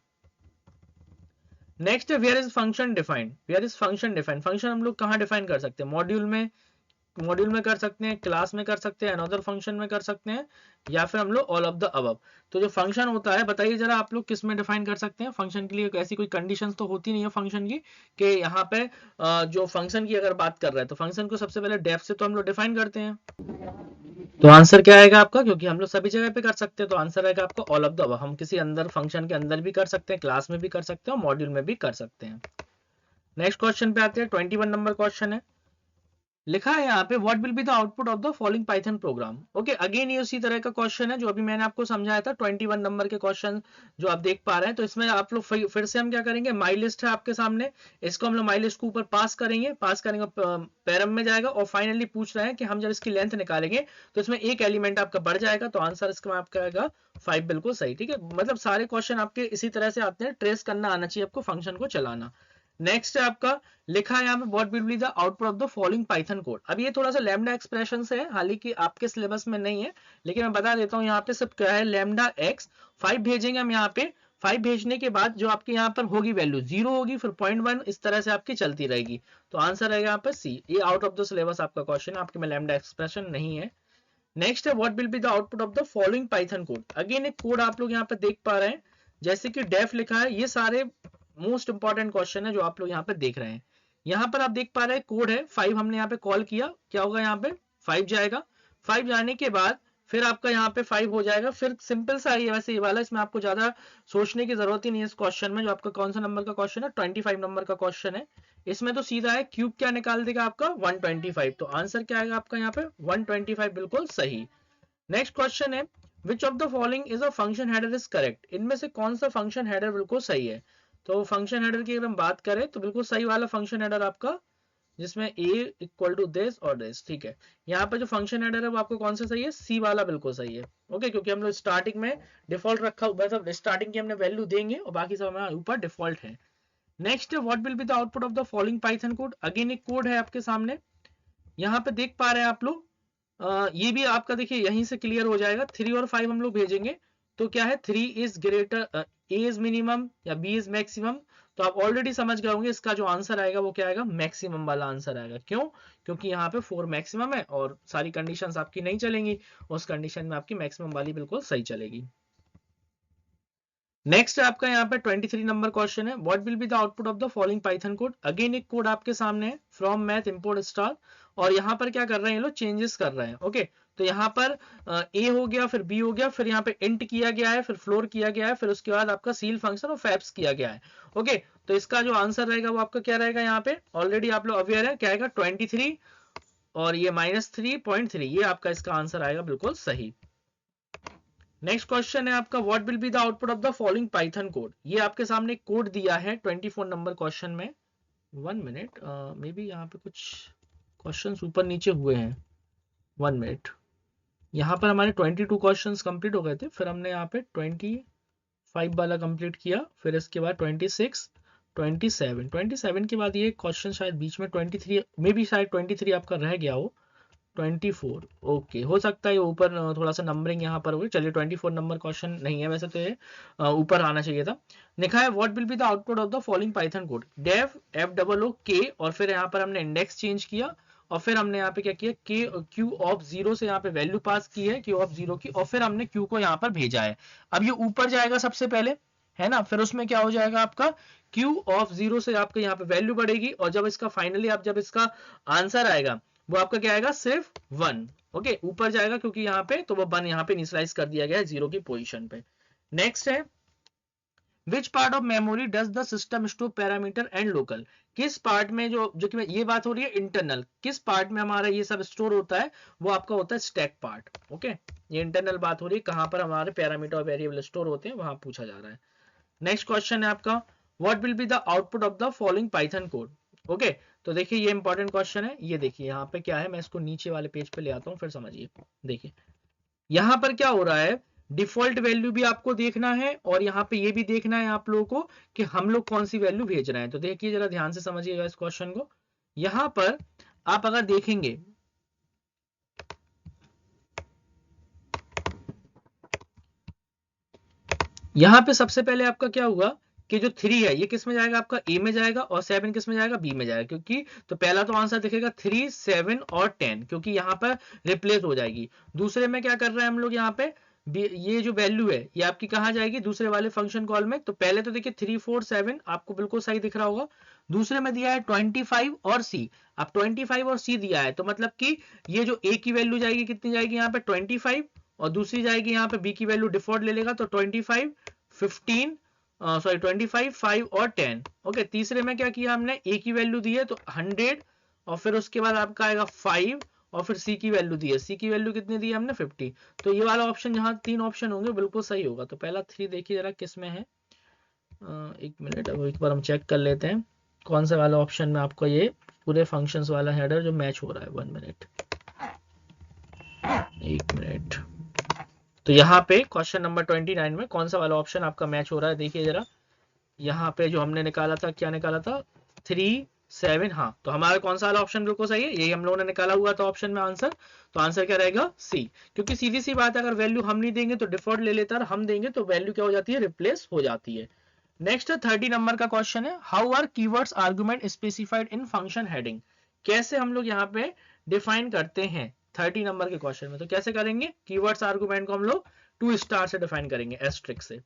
नेक्स्ट है, where is function defined. Where is function defined, function हम लोग कहाँ डिफाइन कर सकते हैं, मॉड्यूल में कर सकते हैं, क्लास में कर सकते हैं, अनदर फंक्शन में कर सकते हैं, या फिर हम लोग ऑल ऑफ द अबव। तो जो फंक्शन होता है, बताइए जरा आप लोग किस में डिफाइन कर सकते हैं। फंक्शन के लिए ऐसी कोई कंडीशंस तो होती नहीं है फंक्शन की, कि यहाँ पे जो फंक्शन की अगर बात कर रहा है, तो फंक्शन को सबसे पहले डेफ से तो हम लोग डिफाइन करते हैं। तो आंसर क्या आएगा आपका, क्योंकि हम लोग सभी जगह पे कर सकते हैं, तो आंसर आएगा आपका ऑल ऑफ द अबव। हम किसी अंदर फंक्शन के अंदर भी कर सकते हैं, क्लास में भी कर सकते हैं, और मॉड्यूल में भी कर सकते हैं। नेक्स्ट क्वेश्चन पे आते हैं, 21 नंबर क्वेश्चन है, लिखा है यहाँ पे what will be the output of the following Python programme. Okay, again ये उसी तरह का क्वेश्चन है जो अभी मैंने आपको समझाया था, 21 नंबर के क्वेश्चन जो आप देख पा रहे हैं। तो इसमें आप लोग फिर से हम क्या करेंगे, माई लिस्ट है आपके सामने, इसको हम लोग माई लिस्ट को ऊपर पास करेंगे पैरम में जाएगा, और फाइनली पूछ रहे हैं कि हम जब इसकी लेंथ निकालेंगे तो इसमें एक एलिमेंट आपका बढ़ जाएगा। तो आंसर इसका आपका आएगा 5, बिल्कुल सही, ठीक है। मतलब सारे क्वेश्चन आपके इसी तरह से आते हैं, ट्रेस करना आना चाहिए आपको फंक्शन को चलाना। नेक्स्ट है आपका, लिखा है यहाँ पे what will be the output of the following Python code. अब ये थोड़ा सा लैम्डा एक्सप्रेशन से है, हालांकि आपके सिलेबस में नहीं है, लेकिन मैं बता देता हूँ यहाँ पे सब क्या है, लैम्डा एक्स 5 भेजेंगे हम यहाँ पे। 5 भेजने के बाद जो आपके यहाँ पर होगी वैल्यू 0 होगी, फिर 0.1 इस तरह से आपकी चलती रहेगी। तो आंसर रहेगा यहाँ पर सी। ये आउट ऑफ द सिलेबस आपका क्वेश्चन है, आपके में लैम्डा एक्सप्रेशन नहीं है। नेक्स्ट है, what will be the output of the following Python code. Again एक कोड आप लोग यहाँ पे देख पा रहे हैं, जैसे कि डेफ लिखा है। ये सारे मोस्ट इंपॉर्टेंट क्वेश्चन है जो आप लोग यहाँ पे देख रहे हैं। यहाँ पर आप देख पा रहे हैं कोड है 5, हमने यहाँ पे कॉल किया, क्या होगा यहाँ पे 5 जाएगा। 5 जाने के बाद फिर आपका यहाँ पे 5 हो जाएगा, फिर सिंपल सा है वैसे ये वाला, इसमें आपको ज्यादा सोचने की जरूरत ही नहीं है इस क्वेश्चन में। जो आपका कौन सा नंबर का क्वेश्चन है, 25 नंबर का क्वेश्चन है। इसमें तो सीधा है, क्यूब क्या निकाल देगा आपका 125। तो आंसर क्या आएगा आपका यहाँ पे 125, बिल्कुल सही। नेक्स्ट क्वेश्चन है, which of the following is a function header is correct. इनमें से कौन सा फंक्शन हेडर बिल्कुल सही है। तो फंक्शन हेडर की अगर हम बात करें तो बिल्कुल सही वाला फंक्शन हेडर आपका, जिसमें a इक्वल टू दिस और दिस, ठीक है। यहाँ पे जो फंक्शन हेडर है वो आपको कौन सा सही है, सी वाला बिल्कुल सही है, ओके। क्योंकि हम लोग स्टार्टिंग में डिफॉल्ट रखा हुआ है, मतलब स्टार्टिंग की हमने वैल्यू देंगे और बाकी सब हमारे ऊपर डिफॉल्ट है। नेक्स्ट है, what will be the output of the following Python code. Again एक कोड है आपके सामने, यहाँ पे देख पा रहे हैं आप लोग। ये भी आपका देखिए यहीं से क्लियर हो जाएगा। 3 और 5 हम लोग भेजेंगे, तो क्या है 3 is greater, A is minimum या बी इज मैक्सिमम। तो आप ऑलरेडी समझ गए होंगे इसका जो आंसर आएगा वो क्या आएगा, मैक्सिमम वाला आंसर आएगा। क्यों, क्योंकि यहाँ पे 4 मैक्सिमम है और सारी कंडीशंस आपकी नहीं चलेंगी, उस कंडीशन में आपकी मैक्सिमम वाली बिल्कुल सही चलेगी। नेक्स्ट आपका यहाँ पे 23 नंबर क्वेश्चन है, what will be the output of the following Python code. Again एक कोड आपके सामने है, फ्रॉम मैथ इंपोर्ट स्टार, और यहाँ पर क्या कर रहे हैं ये लोग, चेंजेस कर रहे हैं, ओके। तो यहाँ पर ए हो गया, फिर बी हो गया, फिर यहाँ पे इंट किया गया है, फिर फ्लोर किया गया है, फिर उसके बाद आपका सील फंक्शन और फैप्स किया गया है। ओके, तो इसका जो आंसर रहेगा वो आपका क्या रहेगा, यहाँ पे ऑलरेडी आप लोग अवेयर है क्या आएगा 23 और ये -3.3, ये आपका इसका आंसर आएगा बिल्कुल सही। नेक्स्ट क्वेश्चन है आपका, what will be the output of the following Python code. ये आपके सामने कोड दिया है 24 नंबर क्वेश्चन में। 1 मिनट, मे बी यहाँ पे कुछ क्वेश्चंस ऊपर नीचे हुए हैं। 1 मिनट, यहाँ पर हमारे 22 क्वेश्चंस कंप्लीट हो गए थे, फिर हमने यहाँ पे 25 वाला कंप्लीट किया, फिर इसके बाद 26, 27 के बाद ये क्वेश्चन शायद बीच में 23 में भी शायद 23 आपका रह गया हो। 24, ओके, हो सकता है ये ऊपर थोड़ा सा नंबरिंग यहाँ पर होगी। चलिए 24 नंबर क्वेश्चन नहीं है वैसे तो, ये ऊपर आना चाहिए था। लिखा है what will be the output of the following Python code, def FOOK, और फिर यहाँ पर हमने इंडेक्स चेंज किया, और फिर हमने यहाँ पे क्या किया, क्यू ऑफ 0 से यहाँ पे वैल्यू पास की है, क्यू ऑफ 0 की, और फिर हमने क्यू को यहाँ पर भेजा है। अब ये ऊपर जाएगा सबसे पहले, है ना, फिर उसमें क्या हो जाएगा आपका क्यू ऑफ 0 से आपका यहाँ पे वैल्यू बढ़ेगी, और जब इसका फाइनली आप जब इसका आंसर आएगा वो आपका क्या आएगा, सिर्फ 1। ओके, ऊपर जाएगा क्योंकि यहाँ पे तो वो 1 यहाँ पे इनिशियलाइज कर दिया गया है 0 की पोजीशन पे। नेक्स्ट है, which part of memory does the system store parameter and local. किस पार्ट में जो कि ये बात हो रही है इंटरनल, किस पार्ट में हमारा ये सब स्टोर होता है, वो आपका होता है स्टैक पार्ट। ओके, ये इंटरनल बात हो रही है, कहां पर हमारे पैरामीटर और वेरिएबल स्टोर होते हैं, वहां पूछा जा रहा है। नेक्स्ट क्वेश्चन है आपका, what will be the output of the following Python code. Okay, तो देखिए ये इंपॉर्टेंट क्वेश्चन है। ये देखिए यहाँ पे क्या है, मैं इसको नीचे वाले पेज पे ले आता हूँ, फिर समझिए। देखिए यहाँ पर क्या हो रहा है, डिफॉल्ट वैल्यू भी आपको देखना है, और यहाँ पे ये भी देखना है आप लोगों को कि हम लोग कौन सी वैल्यू भेज रहे हैं। तो देखिए जरा ध्यान से समझिएगा इस क्वेश्चन को। यहाँ पर आप अगर देखेंगे, यहाँ पे सबसे पहले आपका क्या हुआ कि जो 3 है ये किस में जाएगा, आपका ए में जाएगा, और 7 किस में जाएगा, बी में जाएगा, क्योंकि तो पहला तो आंसर दिखेगा 3, 7 और 10, क्योंकि यहाँ पर रिप्लेस हो जाएगी। दूसरे में क्या कर रहे हैं हम लोग, यहाँ पे ये जो वैल्यू है ये आपकी कहाँ जाएगी, दूसरे वाले फंक्शन कॉल में। तो पहले तो देखिए 3, 4, 7 आपको बिल्कुल सही दिख रहा होगा। दूसरे में दिया है 25 और सी। अब 25 और सी दिया है, तो मतलब कि ये जो ए की वैल्यू जाएगी कितनी जाएगी यहाँ पे 25, और दूसरी जाएगी यहाँ पे बी की वैल्यू डिफॉल्ट ले लेगा, तो 25, 15, सॉरी 25, 5 और 10। ओके, तीसरे में क्या किया हमने, ए की वैल्यू दी है तो 100, और फिर उसके बाद आपका आएगा 5, और फिर सी की वैल्यू दी है, सी की वैल्यू कितनी दी है हमने 50। तो ये वाला ऑप्शन, जहां 3 ऑप्शन होंगे बिल्कुल सही होगा। तो पहला 3 देखिए जरा किस में है, एक मिनट, अब एक बार हम चेक कर लेते हैं कौन सा वाला ऑप्शन में आपको ये पूरे फंक्शंस वाला हेडर जो मैच हो रहा है। 1 मिनट, 1 मिनट। तो यहाँ पे क्वेश्चन नंबर 29 में कौन सा वाला ऑप्शन आपका मैच हो रहा है, देखिए जरा। यहाँ पे जो हमने निकाला था, क्या निकाला था, 3, 7, हाँ, तो हमारा कौन सा वाला ऑप्शन बिल्कुल सही है, यही हम लोगों ने निकाला हुआ था ऑप्शन में आंसर। तो आंसर क्या रहेगा, सी, क्योंकि सीधी सी बात है, अगर वैल्यू हम नहीं देंगे तो डिफॉल्ट ले लेता है, हम देंगे तो वैल्यू क्या हो जाती है, रिप्लेस हो जाती है। नेक्स्ट 30 नंबर का क्वेश्चन है, how are keywords argument specified in function heading. कैसे हम लोग यहाँ पे डिफाइन करते हैं 30 नंबर के क्वेश्चन में। तो कैसे करेंगे, कीवर्ड्स आर्गुमेंट को हम लोग 2 स्टार से डिफाइन करेंगे, एस्ट्रिक से।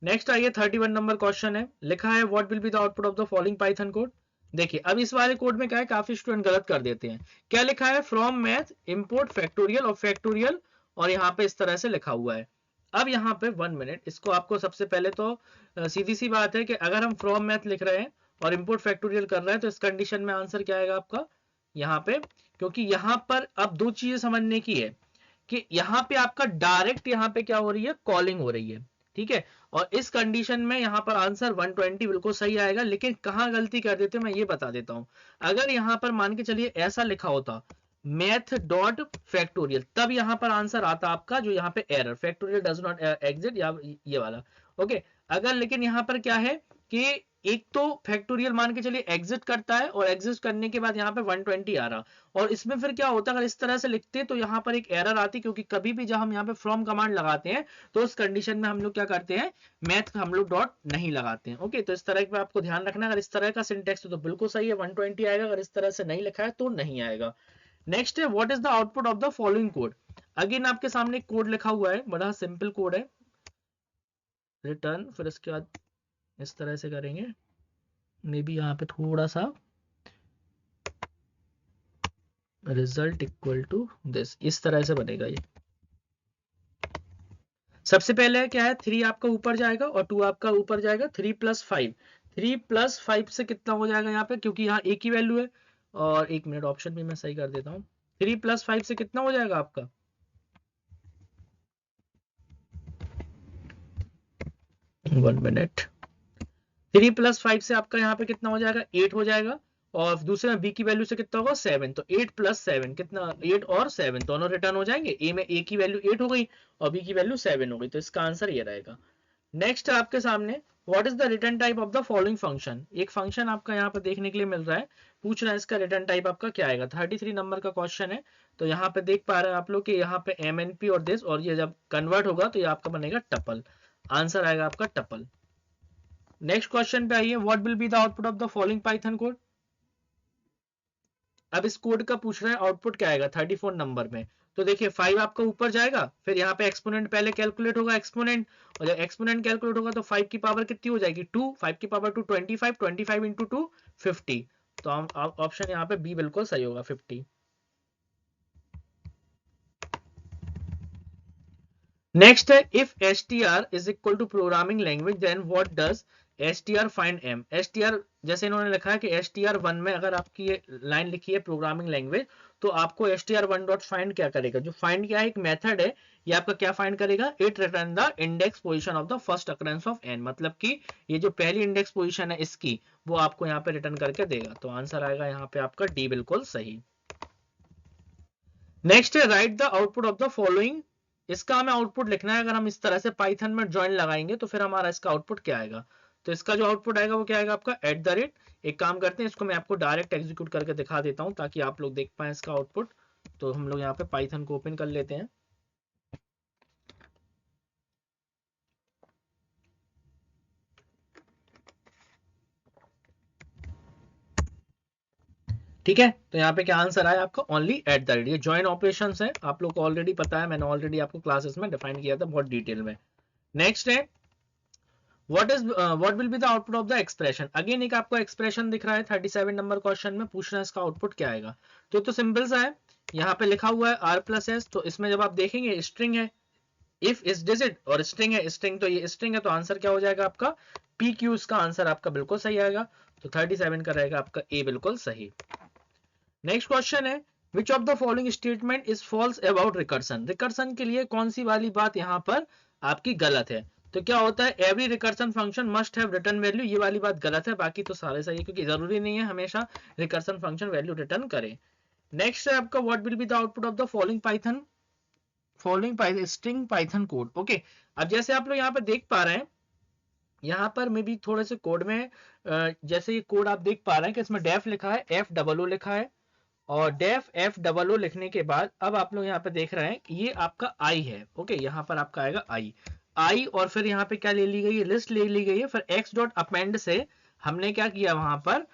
नेक्स्ट आइए 31 नंबर क्वेश्चन है, लिखा है what will be the output of the following Python code. देखिए अब इस वाले कोड में क्या है, काफी स्टूडेंट गलत कर देते हैं। क्या लिखा है, फ्रॉम मैथ इंपोर्ट फैक्टोरियल और फैक्टोरियल, और यहाँ पे इस तरह से लिखा हुआ है। अब यहाँ पे 1 मिनट, इसको आपको सबसे पहले तो सीधी सी बात है कि अगर हम फ्रॉम मैथ लिख रहे हैं और इंपोर्ट फैक्टोरियल कर रहे हैं, तो इस कंडीशन में आंसर क्या आएगा आपका यहाँ पे, क्योंकि यहाँ पर अब दो चीजें समझने की है कि यहाँ पे आपका डायरेक्ट यहाँ पे क्या हो रही है, कॉलिंग हो रही है, ठीक है। और इस कंडीशन में यहाँ पर आंसर 120 बिल्कुल सही आएगा। लेकिन कहाँ गलती कर देते हैं मैं ये बता देता हूं। अगर यहाँ पर मान के चलिए ऐसा लिखा होता मैथ डॉट फैक्टोरियल, तब यहाँ पर आंसर आता आपका जो यहाँ पे error, factorial does not exit, या ये वाला। ओके, अगर लेकिन यहाँ पर क्या है कि एक तो फैक्टोरियल मान के चलिए एग्जिट करता है, और एग्जिट करने के बाद यहाँ पे 120 आ रहा, और इसमें फिर क्या होता है, अगर इस तरह से लिखते तो यहाँ पर एक एरर आती, क्योंकि कभी भी जब हम यहाँ पे फ्रॉम कमांड लगाते हैं तो उस कंडीशन में हम लोग क्या करते हैं, मैथ हम लोग डॉट नहीं लगाते हैं। ओके, तो इस तरह पे आपको ध्यान रखना, अगर इस तरह का सिंटेक्स तो बिल्कुल सही है 120 आएगा, अगर इस तरह से नहीं लिखा है तो नहीं आएगा। नेक्स्ट है, what is the output of the following code. Again आपके सामने कोड लिखा हुआ है, बड़ा सिंपल कोड है, रिटर्न, फिर इसके बाद इस तरह से करेंगे, मे बी यहाँ पे थोड़ा सा रिजल्ट इक्वल टू दिस, इस तरह से बनेगा ये। सबसे पहले क्या है, 3 आपका ऊपर जाएगा और 2 आपका ऊपर जाएगा, 3 + 5, 3 + 5 से कितना हो जाएगा यहाँ पे, क्योंकि यहाँ एक ही वैल्यू है। और एक मिनट, ऑप्शन भी मैं सही कर देता हूँ। 3 + 5 से कितना हो जाएगा आपका, 1 मिनट, 3 + 5 से आपका यहाँ पे कितना हो जाएगा, 8 हो जाएगा। और दूसरे में बी की वैल्यू से कितना होगा, 7। तो 8 + 7 कितना, 8 और 7 दोनों रिटर्न हो जाएंगे। ए में ए की वैल्यू 8 हो गई और बी की वैल्यू 7 हो गई, तो इसका आंसर ये रहेगा। नेक्स्ट है आपके सामने, what is the return type of the following function. एक फंक्शन आपका यहाँ पे देखने के लिए मिल रहा है, पूछ रहा है इसका रिटर्न टाइप आपका क्या आएगा। 33 नंबर का क्वेश्चन है। तो यहाँ पे देख पा रहे हैं आप लोग कि यहाँ पे MNP और दिस, और ये जब कन्वर्ट होगा तो ये आपका बनेगा टपल। आंसर आएगा आपका टपल। नेक्स्ट क्वेश्चन पे आइए, what will be the output of the following Python code. अब इस कोड का पूछ रहा है आउटपुट क्या आएगा 34 नंबर में। तो देखिए 5 आपका ऊपर जाएगा, फिर यहाँ पे एक्सपोनेंट पहले कैलकुलेट होगा एक्सपोनेंट, और जब एक्सपोनेंट कैलकुलेट होगा तो 5 की पावर कितनी हो जाएगी 2, 5 की पावर 2 25, 25 इंटू 2 50। तो हम ऑप्शन यहाँ पे बी बिल्कुल सही होगा 50। नेक्स्ट है, if str is equal to programming language then what does str find m। str जैसे इन्होंने लिखा है कि str1 में अगर आपकी ये लाइन लिखी है प्रोग्रामिंग लैंग्वेज, तो आपको str1 डॉट फाइंड क्या करेगा, जो फाइंड क्या है एक मेथड है, ये आपका क्या फाइंड करेगा, it return the index position of the first occurrence of n। मतलब कि ये जो पहली इंडेक्स पोजीशन है इसकी, वो आपको यहाँ पे रिटर्न करके देगा। तो आंसर आएगा यहाँ पे आपका डी बिल्कुल सही। नेक्स्ट है, right the output of the following. इसका हमें आउटपुट लिखना है। अगर हम इस तरह से पाइथन में ज्वाइन लगाएंगे तो फिर हमारा इसका आउटपुट क्या आएगा। तो इसका जो आउटपुट आएगा वो क्या आएगा आपका @ एक काम करते हैं, इसको मैं आपको डायरेक्ट एग्जीक्यूट करके दिखा देता हूं ताकि आप लोग देख पाए इसका आउटपुट। तो हम लोग यहाँ पे पाइथन को ओपन कर लेते हैं। ठीक है, तो यहाँ पे क्या आंसर आया आपका, ओनली @ ये ज्वाइन ऑपरेशन है, आप लोग को ऑलरेडी पता है, मैंने ऑलरेडी आपको क्लासेस में डिफाइन किया था बहुत डिटेल में। नेक्स्ट है, what will be the output of the expression। Again एक आपको एक्सप्रेशन दिख रहा है 37 नंबर क्वेश्चन में, पूछ रहा है इसका आउटपुट क्या आएगा। तो सिंपल सा है, यहाँ पे लिखा हुआ है r+s, तो इसमें जब आप देखेंगे स्ट्रिंग है, इफ इस डिजिट, और स्ट्रिंग है, स्ट्रिंग तो ये स्ट्रिंग है, तो आंसर क्या हो जाएगा आपका PQ। इसका आंसर आपका बिल्कुल सही आएगा। तो 37 का रहेगा आपका ए बिल्कुल सही। नेक्स्ट क्वेश्चन है, which of the following statement is false about recursion. Recursion के लिए कौन सी वाली बात यहाँ पर आपकी गलत है। तो क्या होता है, every recursion function must have return value, ये वाली बात गलत है, बाकी तो सारे सही है, क्योंकि जरूरी नहीं है हमेशा रिकर्सन फंक्शन वैल्यू रिटर्न करे। नेक्स्ट है आपका, what will be the output of the following string Python code. Okay, अब जैसे आप लोग यहाँ पे देख पा रहे हैं, यहाँ पर मे भी थोड़े से कोड में जैसे ये कोड आप देख पा रहे हैं कि इसमें डेफ लिखा है, FOO लिखा है, और डेफ FOO लिखने के बाद अब आप लोग यहाँ पे देख रहे हैं ये आपका आई है। ओके, यहाँ पर आपका आएगा आई, और फिर यहाँ पे क्या ले ली गई है, लिस्ट ले ली गई है। फिर x डॉट अपेंड से हमने क्या किया, वहां पर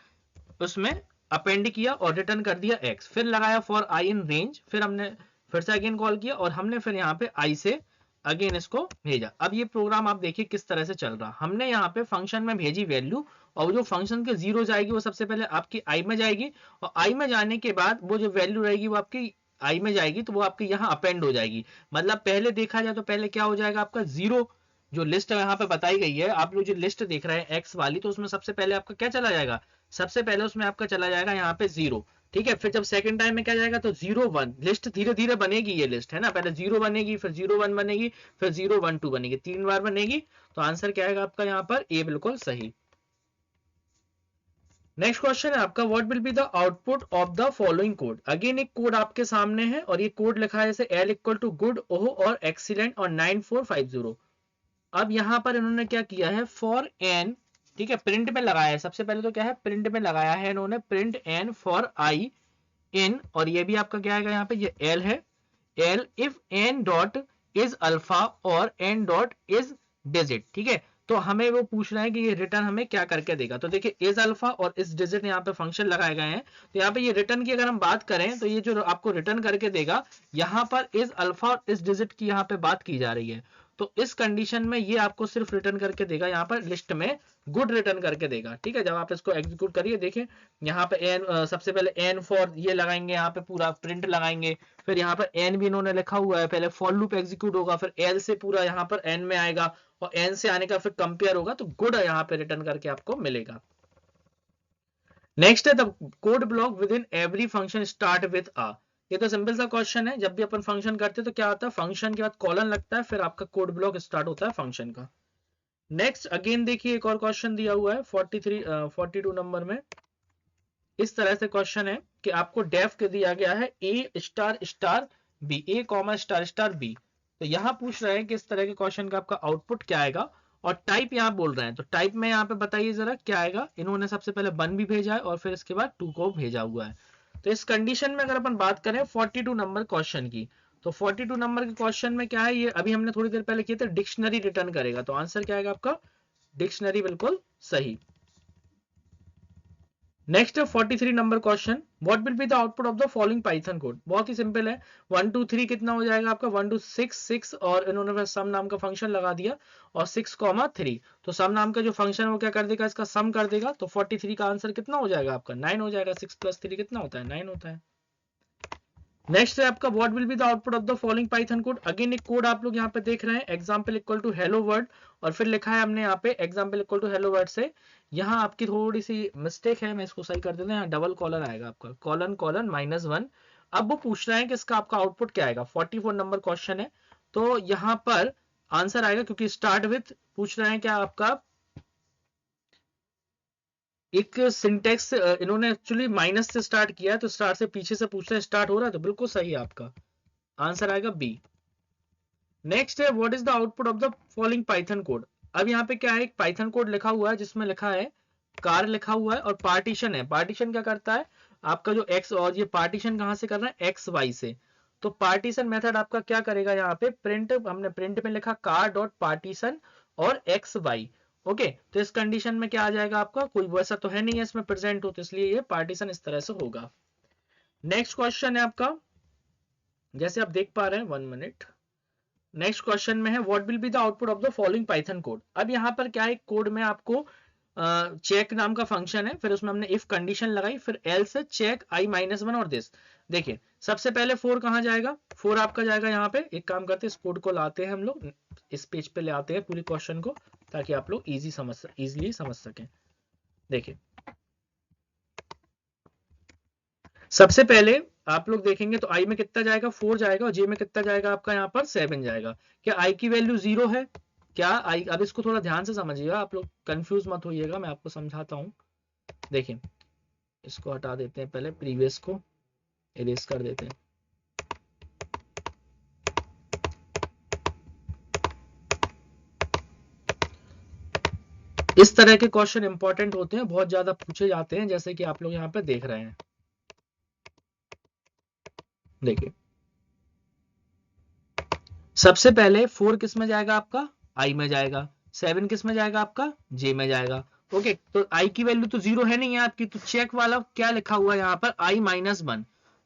उसमें अपेंड किया और रिटर्न कर दिया x, फिर लगाया फॉर आई इन रेंज, फिर हमने फिर से अगेन कॉल किया और हमने फिर यहाँ पे आई से अगेन इसको भेजा। अब ये प्रोग्राम आप देखिए किस तरह से चल रहा, हमने यहाँ पे फंक्शन में भेजी वैल्यू, और जो फंक्शन के 0 जाएगी वो सबसे पहले आपकी आई में जाएगी, और आई में जाने के बाद वो जो वैल्यू रहेगी वो आपकी आई में जाएगी, तो वो आपके यहाँ अपेंड हो जाएगी। मतलब पहले देखा जाए तो पहले क्या हो जाएगा आपका 0, जो लिस्ट यहाँ पे बताई गई है, आप लोग जो लिस्ट देख रहे हैं x वाली, तो उसमें सबसे पहले आपका क्या चला जाएगा, सबसे पहले उसमें आपका चला जाएगा यहाँ पे 0। ठीक है, फिर जब सेकंड टाइम में क्या जाएगा तो 0 1, लिस्ट धीरे धीरे बनेगी, ये लिस्ट है ना, पहले 0 बनेगी, फिर 0 1 बनेगी, फिर 0 1 2 बनेगी, 3 बार बनेगी। तो आंसर क्या आएगा आपका यहाँ पर ए बिल्कुल सही। नेक्स्ट क्वेश्चन है आपका, what will be the output of the following code. Again एक कोड आपके सामने है, और ये कोड लिखा है जैसे L इक्वल टू गुड, ओह और एक्सीलेंट और 9450। अब यहाँ पर इन्होंने क्या किया है, फॉर एन, ठीक है, प्रिंट में लगाया है, सबसे पहले तो क्या है प्रिंट में लगाया है इन्होंने, प्रिंट एन फॉर आई इन, और ये भी आपका क्या आएगा यहाँ पे, ये एल है, elif N dot is alpha और एन डॉट इज डिजिट। ठीक है, तो हमें वो पूछ रहा है कि ये रिटर्न हमें क्या करके देगा। तो देखिए इज अल्फा और इस डिजिट यहाँ पे फंक्शन लगाए गए हैं, तो यहाँ पे ये रिटर्न की अगर हम बात करें तो ये जो आपको रिटर्न करके देगा, यहाँ पर इज अल्फा और इस डिजिट की यहाँ पे बात की जा रही है। तो इस कंडीशन में ये आपको सिर्फ रिटर्न करके देगा, यहाँ पर लिस्ट में गुड रिटर्न करके देगा। ठीक है, जब आप इसको एग्जीक्यूट करिए, देखिए यहाँ पे एन, सबसे पहले एन फॉर ये लगाएंगे, यहाँ पे पूरा प्रिंट लगाएंगे, फिर यहाँ पर एन भी इन्होंने लिखा हुआ है, पहले फॉर लूप एग्जीक्यूट होगा, फिर एल से पूरा यहाँ पर एन में आएगा, और एन से आने का फिर कंपेयर होगा, तो गुड यहाँ पे रिटर्न करके आपको मिलेगा। नेक्स्ट है the code block with in every function start with a. ये तो सिंपल सा क्वेश्चन है, जब भी अपन फंक्शन करते हैं तो क्या आता है, फंक्शन के बाद कॉलन लगता है, फिर आपका कोड ब्लॉक स्टार्ट होता है फंक्शन का। नेक्स्ट अगेन देखिए एक और क्वेश्चन दिया हुआ है 42 नंबर में। इस तरह से क्वेश्चन है कि आपको डेफ के दिया गया है ए स्टार स्टार बी, ए कॉमा स्टार स्टार बी। तो यहाँ पूछ रहे हैं कि इस तरह के क्वेश्चन का आपका आउटपुट क्या आएगा, और टाइप यहाँ बोल रहे हैं, तो टाइप में यहाँ पे बताइए जरा क्या आएगा। इन्होंने सबसे पहले 1 भी भेजा है और फिर इसके बाद 2 को भेजा हुआ है। तो इस कंडीशन में अगर अपन बात करें 42 नंबर क्वेश्चन की, तो 42 नंबर के क्वेश्चन में क्या है, ये अभी हमने थोड़ी देर पहले किया था, डिक्शनरी रिटर्न करेगा, तो आंसर क्या आएगा आपका डिक्शनरी, बिल्कुल सही। नेक्स्ट है 43 number question, what will be the output of the following Python code. बहुत ही सिंपल है, 1 2 3 कितना हो जाएगा आपका 1 2 6 6, और इन्होंने फिर सम नाम का फंक्शन लगा दिया और 6,3, तो सम नाम का जो फंक्शन है वो क्या कर देगा, इसका सम कर देगा, तो 43 का आंसर कितना हो जाएगा आपका 9 हो जाएगा। 6 + 3 कितना होता है 9 होता है। नेक्स्ट है आपका what will be the output of the following Python code. Again एक कोड आप लोग यहाँ पे देख रहे हैं, example equal to hello word, और फिर लिखा है हमने यहाँ पे example equal to hello word से, यहाँ आपकी थोड़ी सी मिस्टेक है, मैं इसको सही कर देता हूँ, यहाँ डबल कॉलन आएगा आपका, कॉलन कॉलन -1। अब वो पूछ रहे हैं कि इसका आपका आउटपुट क्या आएगा, 44 नंबर क्वेश्चन है, तो यहाँ पर आंसर आएगा, क्योंकि स्टार्ट विथ पूछ रहे हैं क्या आपका एक सिंटेक्स, इन्होंने एक्चुअली माइनस से स्टार्ट किया है, तो स्टार्ट से पीछे से पूछ रहे हैं स्टार्ट हो रहा है, तो बिल्कुल सही है आपका आंसर आएगा बी। नेक्स्ट है what is the output of the following Python code. अब यहाँ पे क्या है, एक पाइथन कोड लिखा हुआ है जिसमें लिखा है कार लिखा हुआ है और पार्टीशन है। पार्टीशन क्या करता है आपका जो एक्स, और ये पार्टीशन कहां से कर रहा है एक्स वाई से, तो पार्टीशन मेथड आपका क्या करेगा, यहाँ पे प्रिंट, हमने प्रिंट में लिखा कार डॉट पार्टीशन और एक्स वाई। ओके, तो इस कंडीशन में क्या आ जाएगा आपका, कोई वैसा तो है नहीं है इसमें प्रेजेंट हो, तो इसलिए ये पार्टीशन इस तरह से होगा। नेक्स्ट क्वेश्चन है आपका, जैसे आप देख पा रहे हैं, 1 मिनट, नेक्स्ट क्वेश्चन में है what will be the output of the following Python code. अब यहाँ पर क्या है, कोड में आपको चेक नाम का फंक्शन है, फिर उसमें हमने इफ कंडीशन लगाई, फिर एल से चेक i -1 और दिस। देखिए सबसे पहले 4 कहाँ जाएगा, 4 आपका जाएगा यहाँ पे, एक काम करते हैं इस कोड को लाते हैं हम लोग इस पेज पे ले आते हैं पूरी क्वेश्चन को, ताकि आप लोग इजीली समझ सकें। देखिए सबसे पहले आप लोग देखेंगे तो i में कितना जाएगा 4 जाएगा, और j में कितना जाएगा आपका यहाँ पर 7 जाएगा। क्या i की वैल्यू 0 है, क्या i, अब इसको थोड़ा ध्यान से समझिएगा, आप लोग कंफ्यूज मत होइएगा, मैं आपको समझाता हूँ। देखिए इसको हटा देते हैं, पहले प्रीवियस को इरेज कर देते हैं। इस तरह के क्वेश्चन इंपॉर्टेंट होते हैं, बहुत ज्यादा पूछे जाते हैं, जैसे कि आप लोग यहाँ पे देख रहे हैं। देखिए सबसे पहले 4 किस में जाएगा आपका i में जाएगा, 7 किस में जाएगा आपका j में जाएगा। ओके, तो i की वैल्यू तो 0 है नहीं है आपकी, तो चेक वाला क्या लिखा हुआ है यहाँ पर i -1,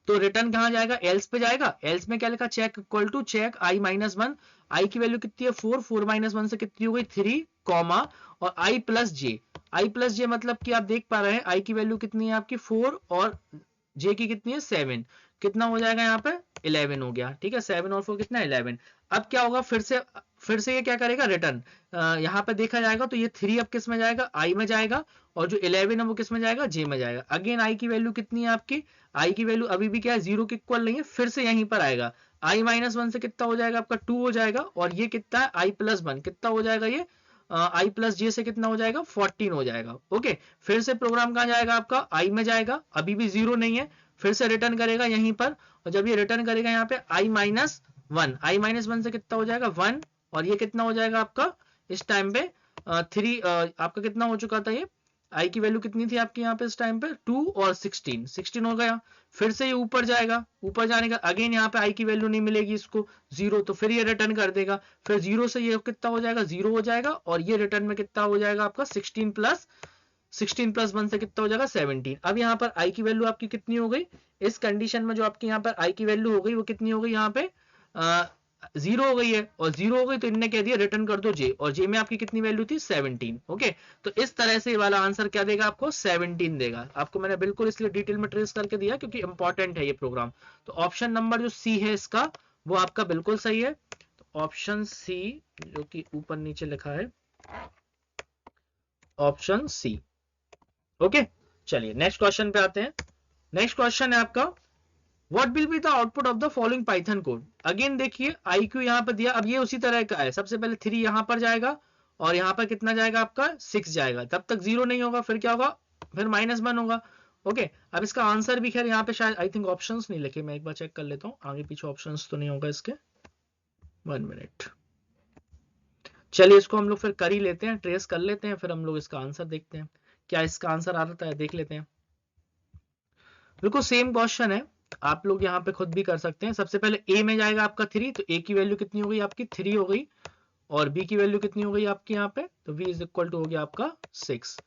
तो रिटर्न कहाँ जाएगा एल्स पे जाएगा। एल्स में क्या लिखा, check equal to check i -1, i की वैल्यू कितनी है 4, 4 -1 से कितनी हो गई 3, कॉमा और i + j मतलब कि आप देख पा रहे हैं i की वैल्यू कितनी है आपकी 4 और j की कितनी है 7, कितना हो जाएगा यहाँ पे 11 हो गया। ठीक है, 7 और 4 कितना 11। अब क्या होगा, फिर से ये क्या करेगा रिटर्न, यहाँ पे देखा जाएगा तो ये 3 अब किस में जाएगा i में जाएगा, और जो 11 है वो किस में जाएगा j में जाएगा। अगेन i की वैल्यू कितनी है आपकी, i की वैल्यू अभी भी क्या है 0 के इक्वल नहीं है, फिर से यहीं पर आएगा i -1 से कितना हो जाएगा आपका 2 हो जाएगा, और ये कितना है i + 1 कितना हो जाएगा, ये i + j से कितना हो जाएगा 14 हो जाएगा। ओके, फिर से प्रोग्राम कहाँ जाएगा आपका i में जाएगा, अभी भी 0 नहीं है, फिर से रिटर्न करेगा यहीं पर, और जब ये रिटर्न करेगा यहाँ पे i -1 से कितना हो जाएगा 1, और ये कितना हो जाएगा आपका इस टाइम पे 3, आपका कितना हो चुका था, ये i की वैल्यू कितनी थी आपकी यहाँ पे इस टाइम पे 2 और 16 हो गया। फिर से ये ऊपर जाएगा, ऊपर जाने का अगेन यहाँ पे i की वैल्यू नहीं मिलेगी इसको 0, तो फिर ये रिटर्न कर देगा, फिर 0 से ये कितना हो जाएगा 0 हो जाएगा, और ये रिटर्न में कितना हो जाएगा आपका 16 + 1 से कितना हो जाएगा 17। अब यहाँ पर i की वैल्यू आपकी कितनी हो गई, इस कंडीशन में जो आपकी यहाँ पर i की वैल्यू हो गई वो कितनी हो गई यहाँ पे जीरो हो गई है, और जीरो हो गई तो इनने कह दिया रिटर्न कर दो जे, और जे में आपकी कितनी वैल्यू थी 17। ओके, तो इस तरह से ये वाला आंसर क्या देगा आपको 17 देगा। आपको मैंने बिल्कुल इसलिए डिटेल में ट्रेस करके दिया क्योंकि इंपॉर्टेंट है ये प्रोग्राम। तो ऑप्शन नंबर जो सी है इसका वो आपका बिल्कुल सही है। तो ऑप्शन सी जो कि ऊपर नीचे लिखा है, ऑप्शन सी। ओके, चलिए नेक्स्ट क्वेश्चन पे आते हैं। नेक्स्ट क्वेश्चन है आपका what will be the output of the following Python code. Again देखिए IQ यहां पर दिया, अब ये उसी तरह का है। सबसे पहले 3 यहां पर जाएगा और यहां पर कितना जाएगा आपका 6 जाएगा, तब तक 0 नहीं होगा, फिर क्या होगा, फिर -1 होगा। ओके, अब इसका आंसर भी खैर यहाँ पे शायद आई थिंक ऑप्शंस नहीं लिखे, मैं एक बार चेक कर लेता हूँ आगे पीछे ऑप्शंस तो नहीं होगा इसके। 1 मिनट, चलिए इसको हम लोग फिर कर ही लेते हैं, ट्रेस कर लेते हैं, फिर हम लोग इसका आंसर देखते हैं क्या इसका आंसर आ रहा है, देख लेते हैं। बिल्कुल सेम क्वेश्चन है, आप लोग यहाँ पे खुद भी कर सकते हैं। सबसे पहले ए में जाएगा आपका 3, तो ए की वैल्यू कितनी हो गई आपकी 3 हो गई, और बी की वैल्यू कितनी हो गई आपकी यहाँ पे, तो v इज इक्वल टू हो गया आपका 6।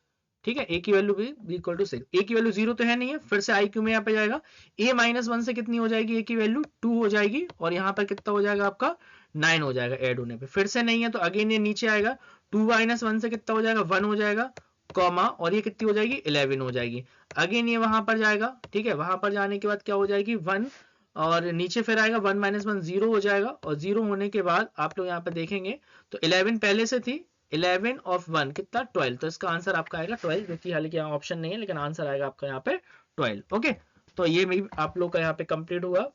ठीक है, ए की वैल्यू भी इक्वल टू 6, ए की वैल्यू 0 तो है नहीं है, फिर से IQ में यहाँ पे जाएगा, a -1 से कितनी हो जाएगी ए की वैल्यू 2 हो जाएगी, और यहाँ पर कितना हो जाएगा आपका 9 हो जाएगा ऐड होने पे, फिर से नहीं है तो अगेन ये नीचे आएगा, 2 -1 से कितना हो जाएगा 1 हो जाएगा, कॉमा, और ये कितनी हो जाएगी 11 हो जाएगी। अगेन ये वहां पर जाएगा, ठीक है, वहां पर जाने के बाद क्या हो जाएगी 1, और नीचे फिर आएगा 1 -1 0 हो जाएगा, और 0 होने के बाद आप लोग यहाँ पे देखेंगे तो 11 पहले से थी, 11 ऑफ 1 कितना 12, तो इसका आंसर आपका आएगा 12, जो कि हालांकि यहाँ ऑप्शन नहीं है लेकिन आंसर आएगा आपका यहाँ पे 12। ओके, तो ये भी आप लोग का यहाँ पे कंप्लीट हुआ।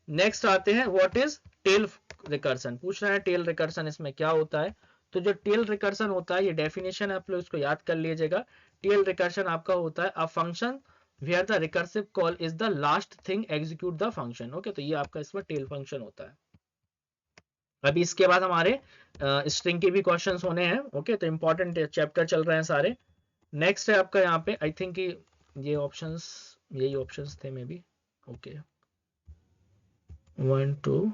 नेक्स्ट आते हैं व्हाट इज टेल रिकर्सन, पूछ रहा है टेल रिकर्सन इसमें क्या होता है। तो जो टेल रिकर्सन होता है, ये डेफिनेशन आप लोग इसको याद कर लीजिएगा। टेल रिकर्सन आपका होता है a function where the recursive call is the last thing execute the function. Okay, तो ये आपका इसमें टेल फंक्शन होता है। अभी इसके बाद हमारे स्ट्रिंग के भी क्वेश्चंस होने हैं। ओके, तो इंपॉर्टेंट चैप्टर चल रहे हैं सारे। नेक्स्ट है आपका यहाँ पे आई थिंक ये ऑप्शंस, यही ऑप्शंस थे मे बी। ओके, 1 2,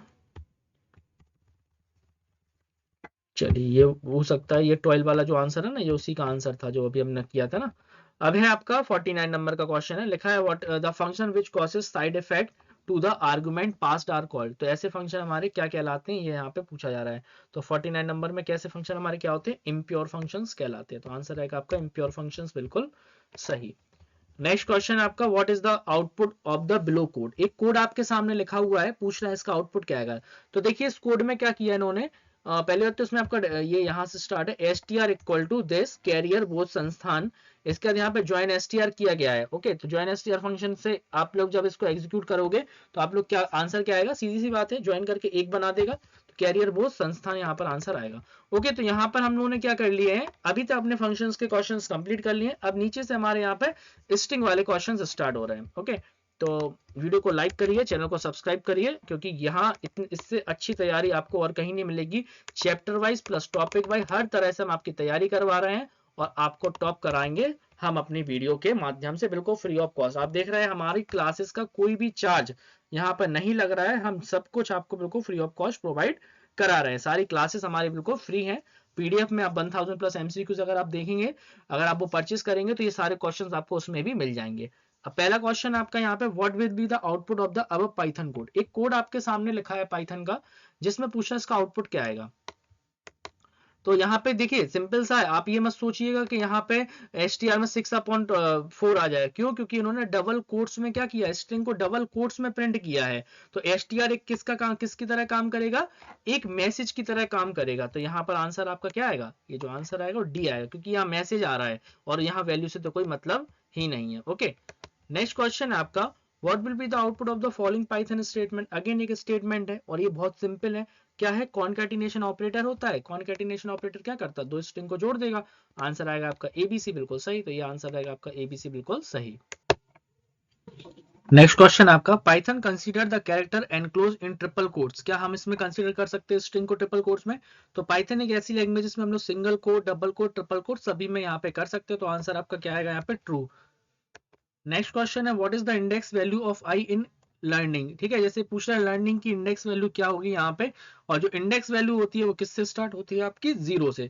चलिए ये हो सकता है ये 12 वाला जो आंसर है ना, ये उसी का आंसर था जो अभी हमने किया था ना। अब है आपका 49 नंबर का क्वेश्चन है, लिखा है what the function which causes side effect to the argument passed are called. तो ऐसे फंक्शन हमारे क्या कहलाते हैं, ये यहाँ पे पूछा जा रहा है। तो 49 नंबर में कैसे फंक्शन हमारे क्या होते हैं, इम्प्योर फंक्शंस कहलाते हैं। तो आंसर रहेगा आपका इम्प्योर फंक्शंस, बिल्कुल सही। नेक्स्ट क्वेश्चन आपका what is the output of the below code. एक कोड आपके सामने लिखा हुआ है, पूछ रहा है इसका आउटपुट क्या आएगा। तो देखिए इस कोड में क्या किया इन्होंने, पहले बात तो इसमें आपका ये यहाँ से स्टार्ट है, STR equal to this career Bodh Sansthan. इसके बाद यहाँ पे ज्वाइन STR किया गया है। ओके, तो ज्वाइन STR फंक्शन से आप लोग जब इसको एग्जीक्यूट करोगे तो आप लोग क्या आंसर क्या आएगा, सीधी सी बात है, ज्वाइन करके एक बना देगा, तो कैरियर बोध संस्थान यहाँ पर आंसर आएगा। ओके, तो यहाँ पर हम लोगों ने क्या कर लिए हैं, अभी तक अपने फंक्शंस के क्वेश्चंस कंप्लीट कर लिए। अब नीचे से हमारे यहाँ पे स्ट्रिंग वाले क्वेश्चंस स्टार्ट हो रहे हैं। ओके, तो वीडियो को लाइक करिए, चैनल को सब्सक्राइब करिए, क्योंकि यहाँ इससे अच्छी तैयारी आपको और कहीं नहीं मिलेगी। Chapter wise plus topic wise हर तरह से हम आपकी तैयारी करवा रहे हैं, और आपको टॉप कराएंगे हम अपनी वीडियो के माध्यम से, बिल्कुल फ्री ऑफ कॉस्ट। आप देख रहे हैं हमारी क्लासेस का कोई भी चार्ज यहाँ पर नहीं लग रहा है, हम सब कुछ आपको बिल्कुल फ्री ऑफ कॉस्ट प्रोवाइड करा रहे हैं। सारी क्लासेस हमारी बिल्कुल फ्री हैं। PDF में आप 1000 प्लस MCQs अगर आप देखेंगे, अगर आप वो परचेस करेंगे तो ये सारे क्वेश्चंस आपको उसमें भी मिल जाएंगे। अब पहला क्वेश्चन आपका यहाँ पे what will be the output of the above Python code. एक कोड आपके सामने लिखा है पाइथन का, जिसमें पूछा इसका आउटपुट क्या आएगा। तो यहाँ पे देखिए सिंपल सा है, आप ये मत सोचिएगा कि यहाँ पे STR में 6/4 आ जाए। क्यों, क्योंकि इन्होंने डबल कोट्स में क्या किया, स्ट्रिंग को डबल कोट्स में प्रिंट किया है। तो STR एक किसका काम, किसकी तरह काम करेगा, एक मैसेज की तरह काम करेगा। तो यहाँ पर आंसर आपका क्या आएगा, ये जो आंसर आएगा वो D आएगा, क्योंकि यहाँ मैसेज आ रहा है और यहाँ वैल्यू से तो कोई मतलब ही नहीं है। ओके, नेक्स्ट क्वेश्चन है आपका what will be the output of the following Python statement. Again एक स्टेटमेंट है और ये बहुत सिंपल है। क्या है, कॉनकैटिनेशन ऑपरेटर होता है। कॉनकैटिनेशन ऑपरेटर क्या करता है, दो स्ट्रिंग को जोड़ देगा। आंसर आएगा आपका ABC, बिल्कुल सही। तो ये आंसर आएगा आपका ABC, बिल्कुल सही। नेक्स्ट क्वेश्चन आपका Python consider the character enclose in triple quotes. क्या हम इसमें कंसीडर कर सकते हैं स्ट्रिंग को ट्रिपल कोट्स में। तो पाइथन एक ऐसी लैंग्वेज जिसमें हम लोग single quote, double quote, triple quote सभी में यहाँ पे कर सकते हैं। तो आंसर आपका क्या आएगा यहाँ पे ट्रू। नेक्स्ट क्वेश्चन है what is the index value of I in learning. ठीक है, जैसे पूछ रहा है लर्निंग की इंडेक्स वैल्यू क्या होगी यहाँ पे, और जो इंडेक्स वैल्यू होती है वो किससे स्टार्ट होती है आपकी 0 से।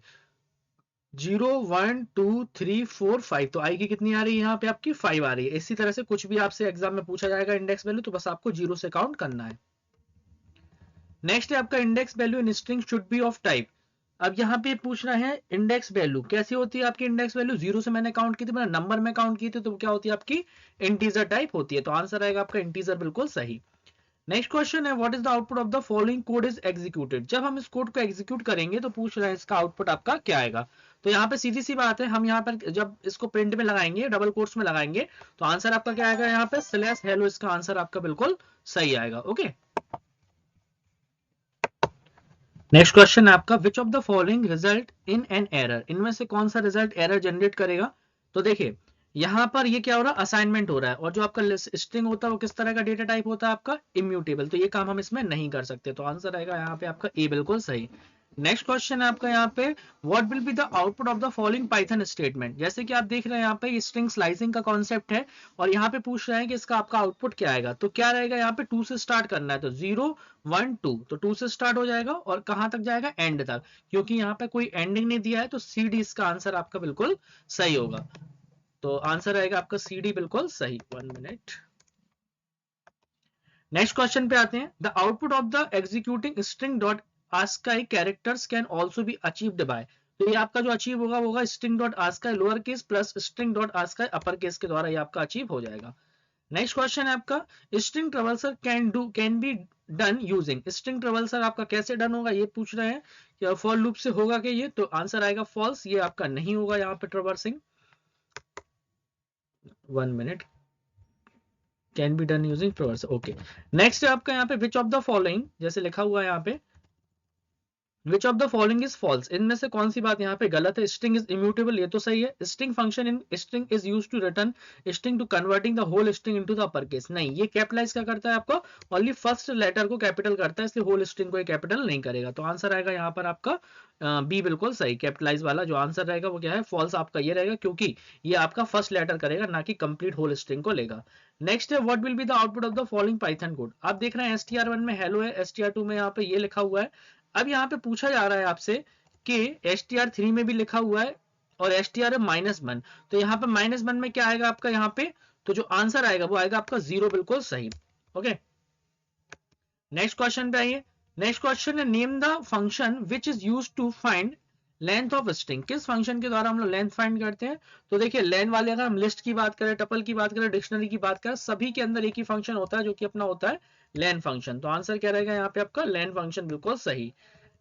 0 1 2 3 4 5, तो I की कितनी आ रही है यहाँ पे आपकी 5 आ रही है। इसी तरह से कुछ भी आपसे एग्जाम में पूछा जाएगा इंडेक्स वैल्यू, तो बस आपको 0 से काउंट करना है। नेक्स्ट है आपका index value in string should be of type. अब यहाँ पे पूछ रहे हैं इंडेक्स वैल्यू कैसी होती है आपकी। इंडेक्स वैल्यू जीरो से मैंने काउंट की थी, मैंने नंबर में काउंट की थी, तो क्या होती है आपकी इंटीजर टाइप होती है। तो आंसर आएगा आपका इंटीजर, बिल्कुल सही। नेक्स्ट क्वेश्चन है what is the output of the following code is executed. जब हम इस कोड को एग्जीक्यूट करेंगे तो पूछ रहे हैं इसका आउटपुट आपका क्या आएगा। तो यहाँ पे सीधी सी बात है, हम यहाँ पर जब इसको प्रिंट में लगाएंगे, डबल कोट्स में लगाएंगे, तो आंसर आपका क्या आएगा, यहाँ पे स्लैश हेलो, इसका आंसर आपका बिल्कुल सही आएगा। ओके, नेक्स्ट क्वेश्चन है आपका which of the following result in an error. इनमें से कौन सा रिजल्ट एरर जनरेट करेगा। तो देखिए यहां पर ये क्या हो रहा है, असाइनमेंट हो रहा है, और जो आपका स्ट्रिंग होता है वो किस तरह का डेटा टाइप होता है आपका, इम्यूटेबल। तो ये काम हम इसमें नहीं कर सकते, तो आंसर आएगा यहाँ पे आपका ए, बिल्कुल सही। नेक्स्ट क्वेश्चन है आपका यहाँ पे what will be the output of the following Python statement. जैसे कि आप देख रहे हैं यहाँ पे स्ट्रिंग स्लाइसिंग का कॉन्सेप्ट है, और यहाँ पे पूछ रहे हैं कि इसका आपका आउटपुट क्या आएगा। तो क्या रहेगा, यहाँ पे 2 से स्टार्ट करना है, तो 0 1 2, तो 2 से स्टार्ट हो जाएगा और कहां तक जाएगा, एंड तक। क्योंकि यहाँ पे कोई एंडिंग नहीं दिया है, तो सी डी इसका आंसर आपका बिल्कुल सही होगा। तो आंसर आएगा आपका सी डी, बिल्कुल सही। 1 मिनट। नेक्स्ट क्वेश्चन पे आते हैं the output of the executing string dot ASCII characters can also be achieved by. तो ये आपका जो अचीव होगा वो होगा string dot ASCII lower case plus string dot ASCII upper case के द्वारा ये आपका अचीव हो जाएगा। नेक्स्ट क्वेश्चन है आपका string traversal can be done using. String traversal आपका कैसे डन होगा ये पूछ रहे हैं, क्या फॉर लूप से होगा कि ये, तो आंसर आएगा फॉल्स, ये आपका नहीं होगा यहाँ पे traversing. 1 minute, can be done using traverser. Okay, next है आपका यहाँ पे विच ऑफ द फॉलोइंग, जैसे लिखा हुआ है यहाँ पे which of the following is false. इनमें से कौन सी बात यहाँ पे गलत है। स्ट्रिंग इज इम्यूटेबल, ये तो सही है। String function in string is used to return string to converting the whole string into the upper case, नहीं, ये कैपिटलाइज क्या करता है आपको, ओनली फर्स्ट लेटर को कैपिटल करता है, इसलिए होल स्ट्रिंग को कैपिटल नहीं करेगा। तो आंसर आएगा यहाँ पर आपका बी, बिल्कुल सही। कैपिटलाइज वाला जो आंसर रहेगा वो क्या है, फॉल्स आपका ये रहेगा, क्योंकि ये आपका फर्स्ट लेटर करेगा, ना कि कंप्लीट होल स्ट्रिंग को लेगा। नेक्स्ट है what will be the output of the following Python code. आप देख रहे हैं str1 में हेलो है, str2 में यहाँ पे ये लिखा हुआ है। अब यहाँ पे पूछा जा रहा है आपसे कि str3 में भी लिखा हुआ है और str है -1, तो यहाँ पे -1 में क्या आएगा आपका यहाँ पे, तो जो आंसर आएगा वो आएगा आपका 0, बिल्कुल सही। ओके, नेक्स्ट क्वेश्चन पे आइए। नेक्स्ट क्वेश्चन है name the function which is used to find length of string. किस फंक्शन के द्वारा हम लोग लेंथ फाइंड करते हैं। तो देखिए लेंथ वाले, अगर हम लिस्ट की बात करें, टपल की बात करें, डिक्शनरी की बात करें, सभी के अंदर एक ही फंक्शन होता है जो कि अपना होता है लेंथ फंक्शन। तो आंसर क्या रहेगा यहाँ पे आपका लेंथ फंक्शन, बिल्कुल सही।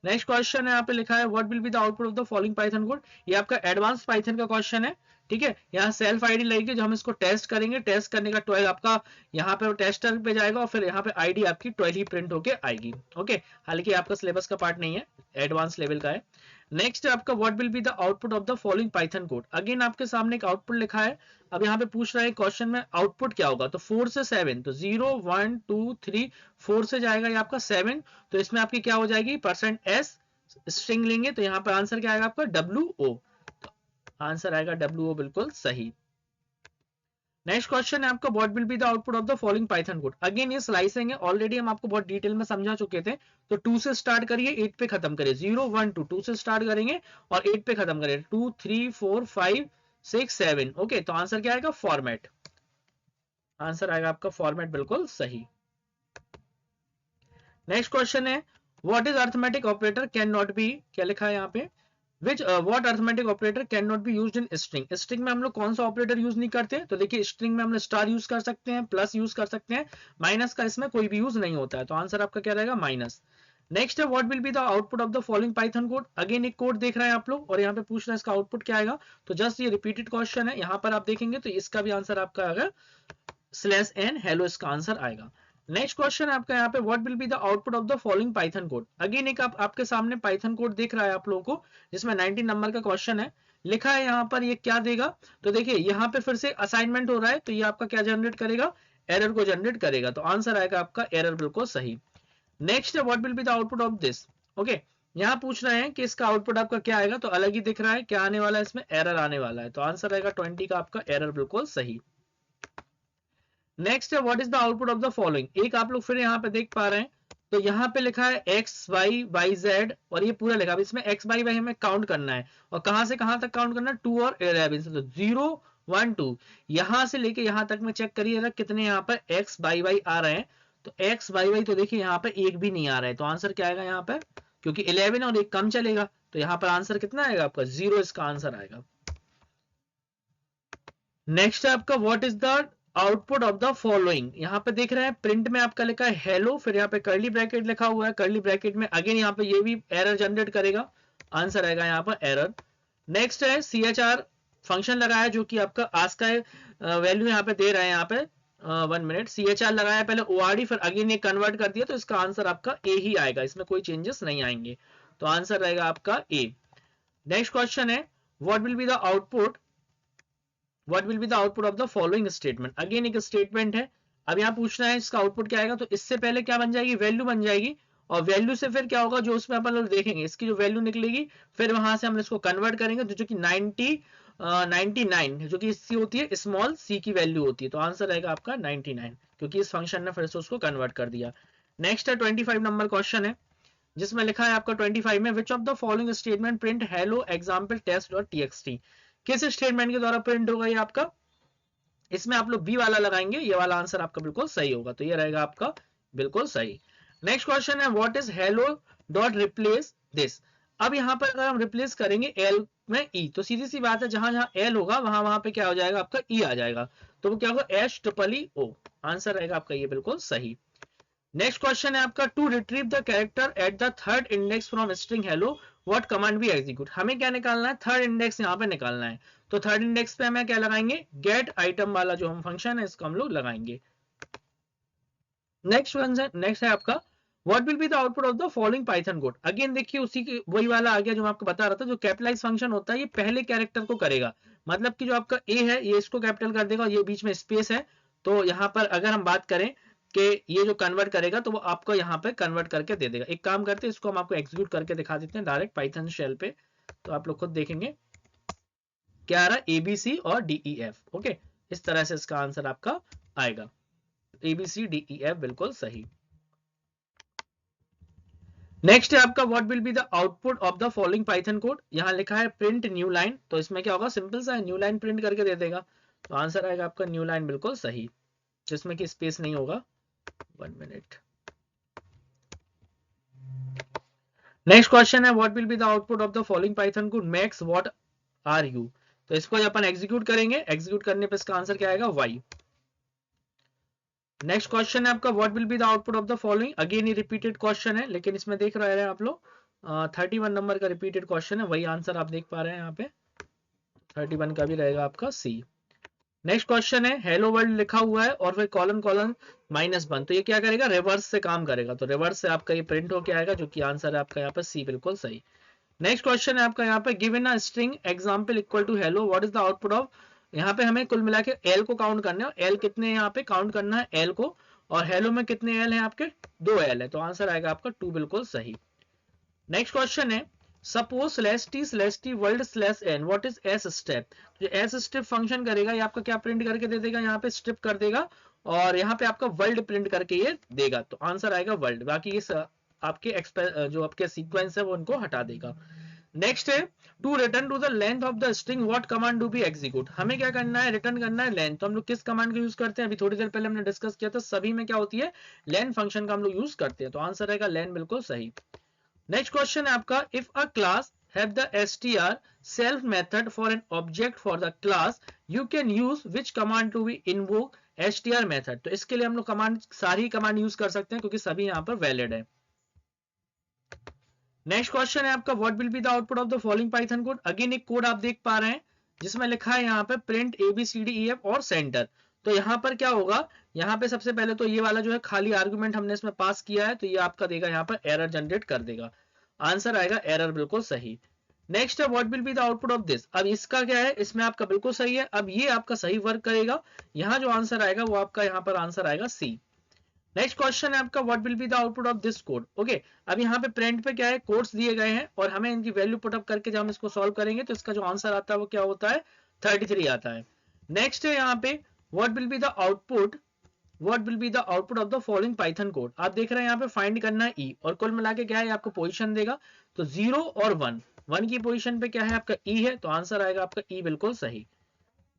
नेक्स्ट क्वेश्चन है यहाँ पे लिखा है what will be the output of the following Python code. ये आपका एडवांस पाइथन का क्वेश्चन है, ठीक है। यहाँ सेल्फ आईडी लगेगी, जो हम इसको टेस्ट करेंगे, टेस्ट करने का 12 आपका यहाँ पे टेस्टर पे जाएगा, और फिर यहाँ पे आईडी आपकी 12 ही प्रिंट होके आएगी। ओके, हालांकि आपका सिलेबस का पार्ट नहीं है, एडवांस लेवल का है। नेक्स्ट है आपका what will be the output of the following Python code. Again आपके सामने एक आउटपुट लिखा है। अब यहाँ पे पूछ रहा है क्वेश्चन में आउटपुट क्या होगा, तो 4 से 7, तो 0 1 2 3, 4 से जाएगा ये आपका 7, तो इसमें आपकी क्या हो जाएगी %s स्ट्रिंग लेंगे, तो यहाँ पर आंसर क्या आएगा आपका WO, तो आंसर आएगा WO, बिल्कुल सही। नेक्स्ट क्वेश्चन है आपका what will be the output of the following Python code. Again ये स्लाइसिंग है, ऑलरेडी हम आपको बहुत डिटेल में समझा चुके थे। तो 2 से स्टार्ट करिए, 8 पे खत्म करिए, 0 1 2, 2 से स्टार्ट करेंगे और 8 पे खत्म करेंगे, 2 3 4 5 6 7। ओके, तो आंसर क्या आएगा, फॉर्मेट, आंसर आएगा आपका फॉर्मेट, बिल्कुल सही। नेक्स्ट क्वेश्चन है what is arithmetic operator can not be, क्या लिखा है यहाँ पे, विच what arithmetic operator can not be used in string. String में हम लोग कौन सा ऑपरेटर यूज नहीं करते, तो देखिए स्ट्रिंग में हम लोग स्टार यूज कर सकते हैं, प्लस यूज कर सकते हैं, माइनस का इसमें कोई भी यूज नहीं होता है, तो आंसर आपका क्या रहेगा, माइनस। नेक्स्ट है what will be the output of the following Python code. Again एक कोड देख रहे हैं आप लोग, और यहाँ पे पूछ रहे हैं इसका आउटपुट क्या आएगा। तो जस्ट ये रिपीटेड क्वेश्चन है, यहाँ पर आप देखेंगे तो इसका भी आंसर आपका आएगा /n हेलो, इसका आंसर आएगा। नेक्स्ट क्वेश्चन है आपका यहाँ पे what will be the output of the following Python code. Again एक आपके सामने पाइथन कोड दिख रहा है आप लोगों को, जिसमें 19 नंबर का क्वेश्चन है। लिखा है यहाँ पर ये क्या देगा, तो देखिए यहाँ पे फिर से असाइनमेंट हो रहा है, तो ये आपका क्या जनरेट करेगा, एरर को जनरेट करेगा, तो आंसर आएगा आपका एरर, बिल्कुल सही। नेक्स्ट है what will be the output of this. Okay, यहाँ पूछ रहे हैं कि इसका आउटपुट आपका क्या आएगा, तो अलग ही दिख रहा है, क्या आने वाला है इसमें, एरर आने वाला है, तो आंसर आएगा 20 का आपका एरर, बिल्कुल सही। नेक्स्ट है what is the output of the following. एक आप लोग फिर यहाँ पे देख पा रहे हैं, तो यहाँ पे लिखा है XY YZ, और ये पूरा लिखा है, इसमें XY हमें काउंट करना है, और कहां से कहां तक काउंट करना है, 2 और 11 से, तो 0 1 2 यहां से लेके यहां तक में चेक करिएगा कितने यहाँ पर XYY आ रहे हैं। तो x बाई वाई, तो देखिए यहाँ पे एक भी नहीं आ रहा है, तो आंसर क्या आएगा यहाँ पे, क्योंकि 11 और एक कम चलेगा, तो यहाँ पर आंसर कितना आएगा आपका 0, इसका आंसर आएगा। नेक्स्ट है आपका what is the output of the following. यहाँ पे देख रहे हैं प्रिंट में आपका लिखा है हेलो, फिर यहाँ पे कर्ली ब्रैकेट लिखा हुआ है, कर्ली ब्रैकेट में अगेन यहाँ पे ये भी एरर जनरेट करेगा, आंसर आएगा यहाँ पर एरर। नेक्स्ट है CHR फंक्शन लगाया जो कि आपका आस्क का वैल्यू यहाँ पे दे रहा है, यहाँ पे 1 मिनट CHR लगाया पहले ORD, फिर अगेन ये कन्वर्ट कर दिया, तो इसका आंसर आपका ए ही आएगा, इसमें कोई चेंजेस नहीं आएंगे, तो आंसर रहेगा आपका ए। नेक्स्ट क्वेश्चन है what will be the output, what will be the output of the following statement. Again एक स्टेटमेंट है, अब यहाँ पूछना है इसका आउटपुट क्या आएगा, तो इससे पहले क्या बन जाएगी, वैल्यू बन जाएगी, और वैल्यू से फिर क्या होगा, जो उसमें अपन लोग देखेंगे इसकी जो वैल्यू निकलेगी, फिर वहां से हम इसको कन्वर्ट करेंगे, तो जो कि 99 जो कि इसकी होती है स्मॉल सी की वैल्यू होती है, तो आंसर रहेगा आपका 99, क्योंकि इस फंक्शन ने फिर से उसको कन्वर्ट कर दिया। नेक्स्ट है 25 नंबर क्वेश्चन है, जिसमें लिखा है आपका 25 में which of the following statement print hello example test dot txt। किस स्टेटमेंट के द्वारा प्रिंट होगा ये आपका, इसमें आप लोग बी वाला लगाएंगे, ये वाला आंसर आपका बिल्कुल सही होगा, तो ये रहेगा आपका बिल्कुल सही। नेक्स्ट क्वेश्चन है what is hello dot replace this. अब यहाँ पर अगर हम रिप्लेस करेंगे एल में ई, तो सीधी सी बात है जहां जहां एल होगा वहां वहां पे क्या हो जाएगा आपका ई आ जाएगा, तो वो क्या होगा HEE, आंसर रहेगा आपका ये बिल्कुल सही। नेक्स्ट क्वेश्चन है आपका to retrieve the character at the third index from string hello what command be execute. हमें क्या निकालना है, थर्ड इंडेक्स यहाँ पे निकालना है, तो थर्ड इंडेक्स पे हमें क्या लगाएंगे, गेट आइटम वाला जो हम फंक्शन है इसको हम लोग लगाएंगे। नेक्स्ट है आपका what will be the output of the following Python code. Again देखिए उसी की वही वाला आ गया जो मैं आपको बता रहा था, जो कैपिटलाइज फंक्शन होता है ये पहले कैरेक्टर को करेगा, मतलब कि जो आपका ए है ये इसको कैपिटल कर देगा, ये बीच में स्पेस है, तो यहाँ पर अगर हम बात करें कि ये जो कन्वर्ट करेगा तो वो आपको यहाँ पे कन्वर्ट करके दे देगा। एक काम करते हैं, इसको हम आपको एग्जीक्यूट करके दिखा देते हैं डायरेक्ट पाइथन शेल पे, तो आप लोग खुद देखेंगे क्या आ रहा है, ABC और DEF। ओके, इस तरह से इसका आंसर आपका आएगा, ABC DEF बिल्कुल सही। नेक्स्ट है आपका what will be the output of the following Python code. यहाँ लिखा है प्रिंट न्यू लाइन, तो इसमें क्या होगा, सिंपल सा न्यू लाइन प्रिंट करके दे देगा, तो आंसर आएगा आपका न्यू लाइन बिल्कुल सही, जिसमें कि स्पेस नहीं होगा। 1 मिनट। नेक्स्ट क्वेश्चन है what will be the output of the following Python code max what are you. तो इसको जब अपन एग्जीक्यूट करेंगे, एग्जीक्यूट करने पे इसका आंसर क्या आएगा, वाई। नेक्स्ट क्वेश्चन है आपका what will be the output of the following. Again ये रिपीटेड क्वेश्चन है, लेकिन इसमें देख रहे हैं आप लोग 31 नंबर का रिपीटेड क्वेश्चन है, वही आंसर आप देख पा रहे हैं यहाँ पे, 31 का भी रहेगा आपका सी। नेक्स्ट क्वेश्चन है हेलो वर्ल्ड लिखा हुआ है और फिर कॉलन कॉलन -1, तो ये क्या करेगा, रिवर्स से काम करेगा, तो रिवर्स से आपका ये प्रिंट होके आएगा, जो कि आंसर है आपका यहाँ पे सी बिल्कुल सही। नेक्स्ट क्वेश्चन है आपका यहाँ पे given a string example equal to hello what is the output of. यहाँ पे हमें कुल मिला के एल को काउंट करना है, एल कितने यहाँ पे काउंट करना है एल को, और हेलो में कितने एल है आपके, 2 एल है, तो आंसर आएगा आपका 2 बिल्कुल सही। नेक्स्ट क्वेश्चन है suppose /t /world/n what is S step. जो एस स्टेप फंक्शन करेगा ये आपका क्या प्रिंट करके दे देगा, यहाँ पे स्ट्रिप कर देगा, और यहाँ पे आपका वर्ल्ड प्रिंट करके ये देगा, तो आंसर आएगा वर्ल्ड, बाकी ये आपके जो आपके सीक्वेंस है वो उनको हटा देगा। नेक्स्ट है to return to the length of the string what command do be execute. हमें क्या करना है, रिटर्न करना है लेंथ, तो हम लोग किस कमांड का यूज करते हैं, अभी थोड़ी देर पहले हमने डिस्कस किया था, सभी में क्या होती है, लेन फंक्शन का हम लोग यूज करते हैं, तो आंसर रहेगा लेन बिल्कुल सही। नेक्स्ट क्वेश्चन है आपका if a class have the str self method for an object for the class you can use which command to be invoke str method। तो इसके लिए हम लोग कमांड, सारी कमांड यूज कर सकते हैं क्योंकि सभी यहाँ पर वैलिड है। नेक्स्ट क्वेश्चन है आपका what will be the output of the following Python code. Again एक कोड आप देख पा रहे हैं जिसमें लिखा है यहाँ पे प्रिंट ABCDEF और सेंटर। तो यहाँ पर क्या होगा, यहाँ पे सबसे पहले तो ये वाला जो है खाली आर्गुमेंट हमने इसमें पास किया है, तो ये आपका देगा यहाँ पर एरर जनरेट कर देगा, आंसर आएगा एरर बिल्कुल सही। नेक्स्ट है what will be the output of this. अब इसका क्या है, इसमें आपका बिल्कुल सही है, अब ये आपका सही वर्क करेगा, यहाँ जो आंसर आएगा वो आपका यहाँ पर आंसर आएगा सी। नेक्स्ट क्वेश्चन है आपका what will be the output of this code. Okay, अब यहाँ पे प्रिंट पे क्या है, कोड्स दिए गए हैं और हमें इनकी वैल्यू पुटअप करके जब हम इसको सॉल्व करेंगे तो इसका जो आंसर आता है वो क्या होता है, 33 आता है। नेक्स्ट है यहाँ पे what will be the output, what will be the output of the following Python code. आप देख रहे हैं यहाँ पे फाइंड करना है ई, और कुल मिला के क्या है आपको पोजीशन देगा, तो 0 और 1 की पोजीशन पे क्या है आपका ई है, तो आंसर आएगा आपका ई बिल्कुल सही।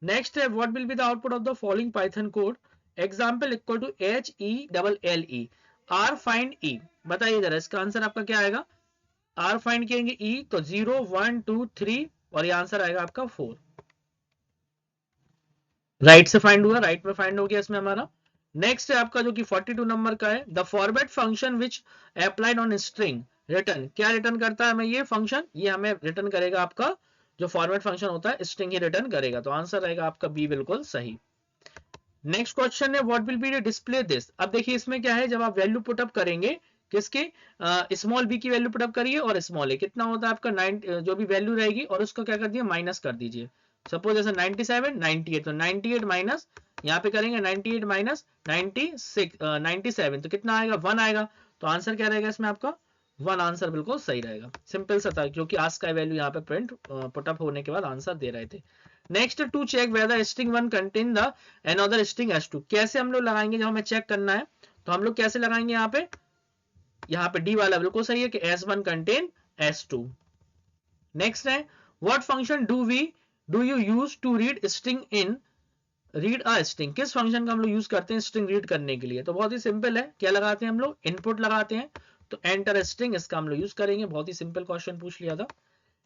नेक्स्ट है what will be the output of the following Python code example equal to HELLE, r find e, बताइए जरा इसका आंसर आपका क्या आएगा। आर फाइंड करेंगे ई तो 0 1 2 3 और ये आंसर आएगा आपका 4। राइट से फाइंड हुआ, राइट में फाइंड हो गया इसमें हमारा। नेक्स्ट है आपका जो कि 42 नंबर का है, the forward function which applied on string return, क्या रिटर्न करता है हमें ये फंक्शन, ये हमें रिटर्न करेगा आपका जो फॉरवर्ड फंक्शन होता है स्ट्रिंग ही रिटर्न करेगा, तो आंसर रहेगा आपका बी बिल्कुल सही। नेक्स्ट क्वेश्चन है what will B display this, अब देखिए इसमें क्या है, जब आप वैल्यू पुटअप करेंगे किसके, स्मॉल बी की वैल्यू पुटअप करिए और स्मॉल ए कितना होता है आपका 9, जो भी वैल्यू रहेगी और उसको क्या कर दिया माइनस कर दीजिए। सपोज जैसे 97 98 तो 98 माइनस यहाँ पे करेंगे 98 माइनस 97 तो कितना आएगा 1 आएगा, तो आंसर क्या रहेगा इसमें आपका 1 आंसर बिल्कुल सही रहेगा। सिंपल सा था क्योंकि आस्क का वैल्यू यहाँ पे प्रिंट पुटअप होने के बाद आंसर दे रहे थे। Next to check whether string 1 contain the another string S2, कैसे हम लोग लगाएंगे जब हमें चेक करना है तो हम लोग कैसे लगाएंगे यहाँ पे डी वाला बिल्कुल सही है कि S1 कंटेन S2। नेक्स्ट है what function do you use to read string in read a string, किस फंक्शन का हम लोग यूज करते हैं स्ट्रिंग रीड करने के लिए, तो बहुत ही सिंपल है, क्या लगाते हैं हम लोग इनपुट लगाते हैं, तो एंटर स्ट्रिंग इसका हम लोग यूज करेंगे, बहुत ही सिंपल क्वेश्चन पूछ लिया था।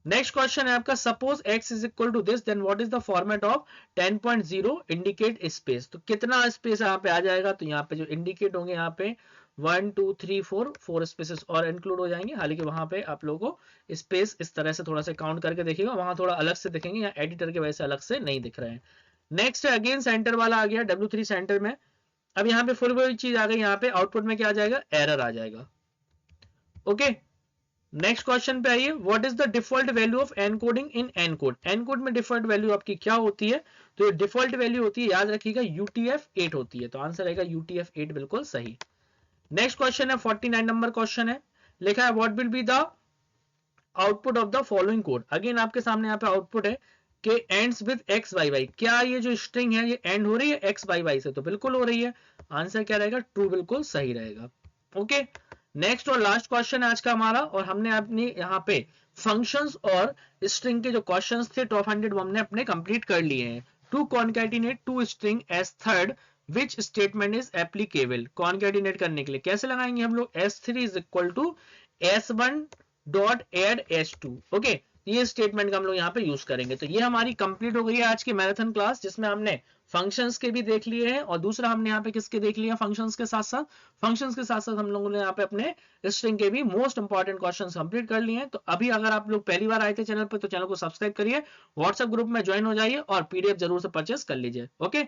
नेक्स्ट क्वेश्चन है आपका suppose x is equal to this then what is the format of 10.0 indicate space, तो कितना स्पेस यहाँ पे आ जाएगा, तो यहाँ पे जो इंडिकेट होंगे यहाँ पे 1 2 3 4 स्पेसेस और इंक्लूड हो जाएंगे, हालांकि वहां पे आप लोगों को स्पेस इस तरह से थोड़ा सा काउंट करके देखिएगा, वहां थोड़ा अलग से दिखेंगे, यहाँ एडिटर के वजह से अलग से नहीं दिख रहे हैं। नेक्स्ट है अगेन सेंटर वाला आ गया W3 सेंटर में, अब यहाँ पे फुल वही चीज आ गई, यहाँ पे आउटपुट में क्या आ जाएगा एरर आ जाएगा। ओके नेक्स्ट क्वेश्चन पे आइए, what is the default value of encoding in encode, encode में डिफॉल्ट वैल्यू आपकी क्या होती है, तो ये डिफॉल्ट वैल्यू होती है याद रखिएगा UTF-8 होती है, तो आंसर रहेगा UTF-8 बिल्कुल सही। नेक्स्ट क्वेश्चन है 49 नंबर क्वेश्चन है, लिखा है what will be the output of the following code, again आपके सामने यहाँ पे आउटपुट है कि एंड्स विद XYY, क्या ये जो स्ट्रिंग है ये एंड हो रही है XYY से, तो बिल्कुल हो रही है, आंसर क्या रहेगा ट्रू बिल्कुल सही रहेगा। ओके नेक्स्ट और लास्ट क्वेश्चन है आज का हमारा, और हमने अपनी यहाँ पे फंक्शंस और स्ट्रिंग के जो क्वेश्चंस थे टॉप 100 हमने अपने कंप्लीट कर लिए हैं। To concatenate two string s third which statement is applicable, concatenate करने के लिए कैसे लगाएंगे हम लोग S3 is equal to S1 dot add S2, okay ये स्टेटमेंट का हम लोग यहाँ पे यूज करेंगे। तो ये हमारी कंप्लीट हो गई है आज की मैराथन क्लास, जिसमें हमने फंक्शंस के भी देख लिए हैं और दूसरा हमने यहाँ पे किसके देख लिया फंक्शंस के साथ साथ हम लोगों ने यहाँ पे अपने स्ट्रिंग के भी मोस्ट इंपॉर्टेंट क्वेश्चंस कंप्लीट कर लिए हैं। तो अभी अगर आप लोग पहली बार आए थे चैनल पर तो चैनल को सब्सक्राइब करिए, व्हाट्सएप ग्रुप में ज्वाइन हो जाइए और PDF जरूर से परचेस कर लीजिए। ओके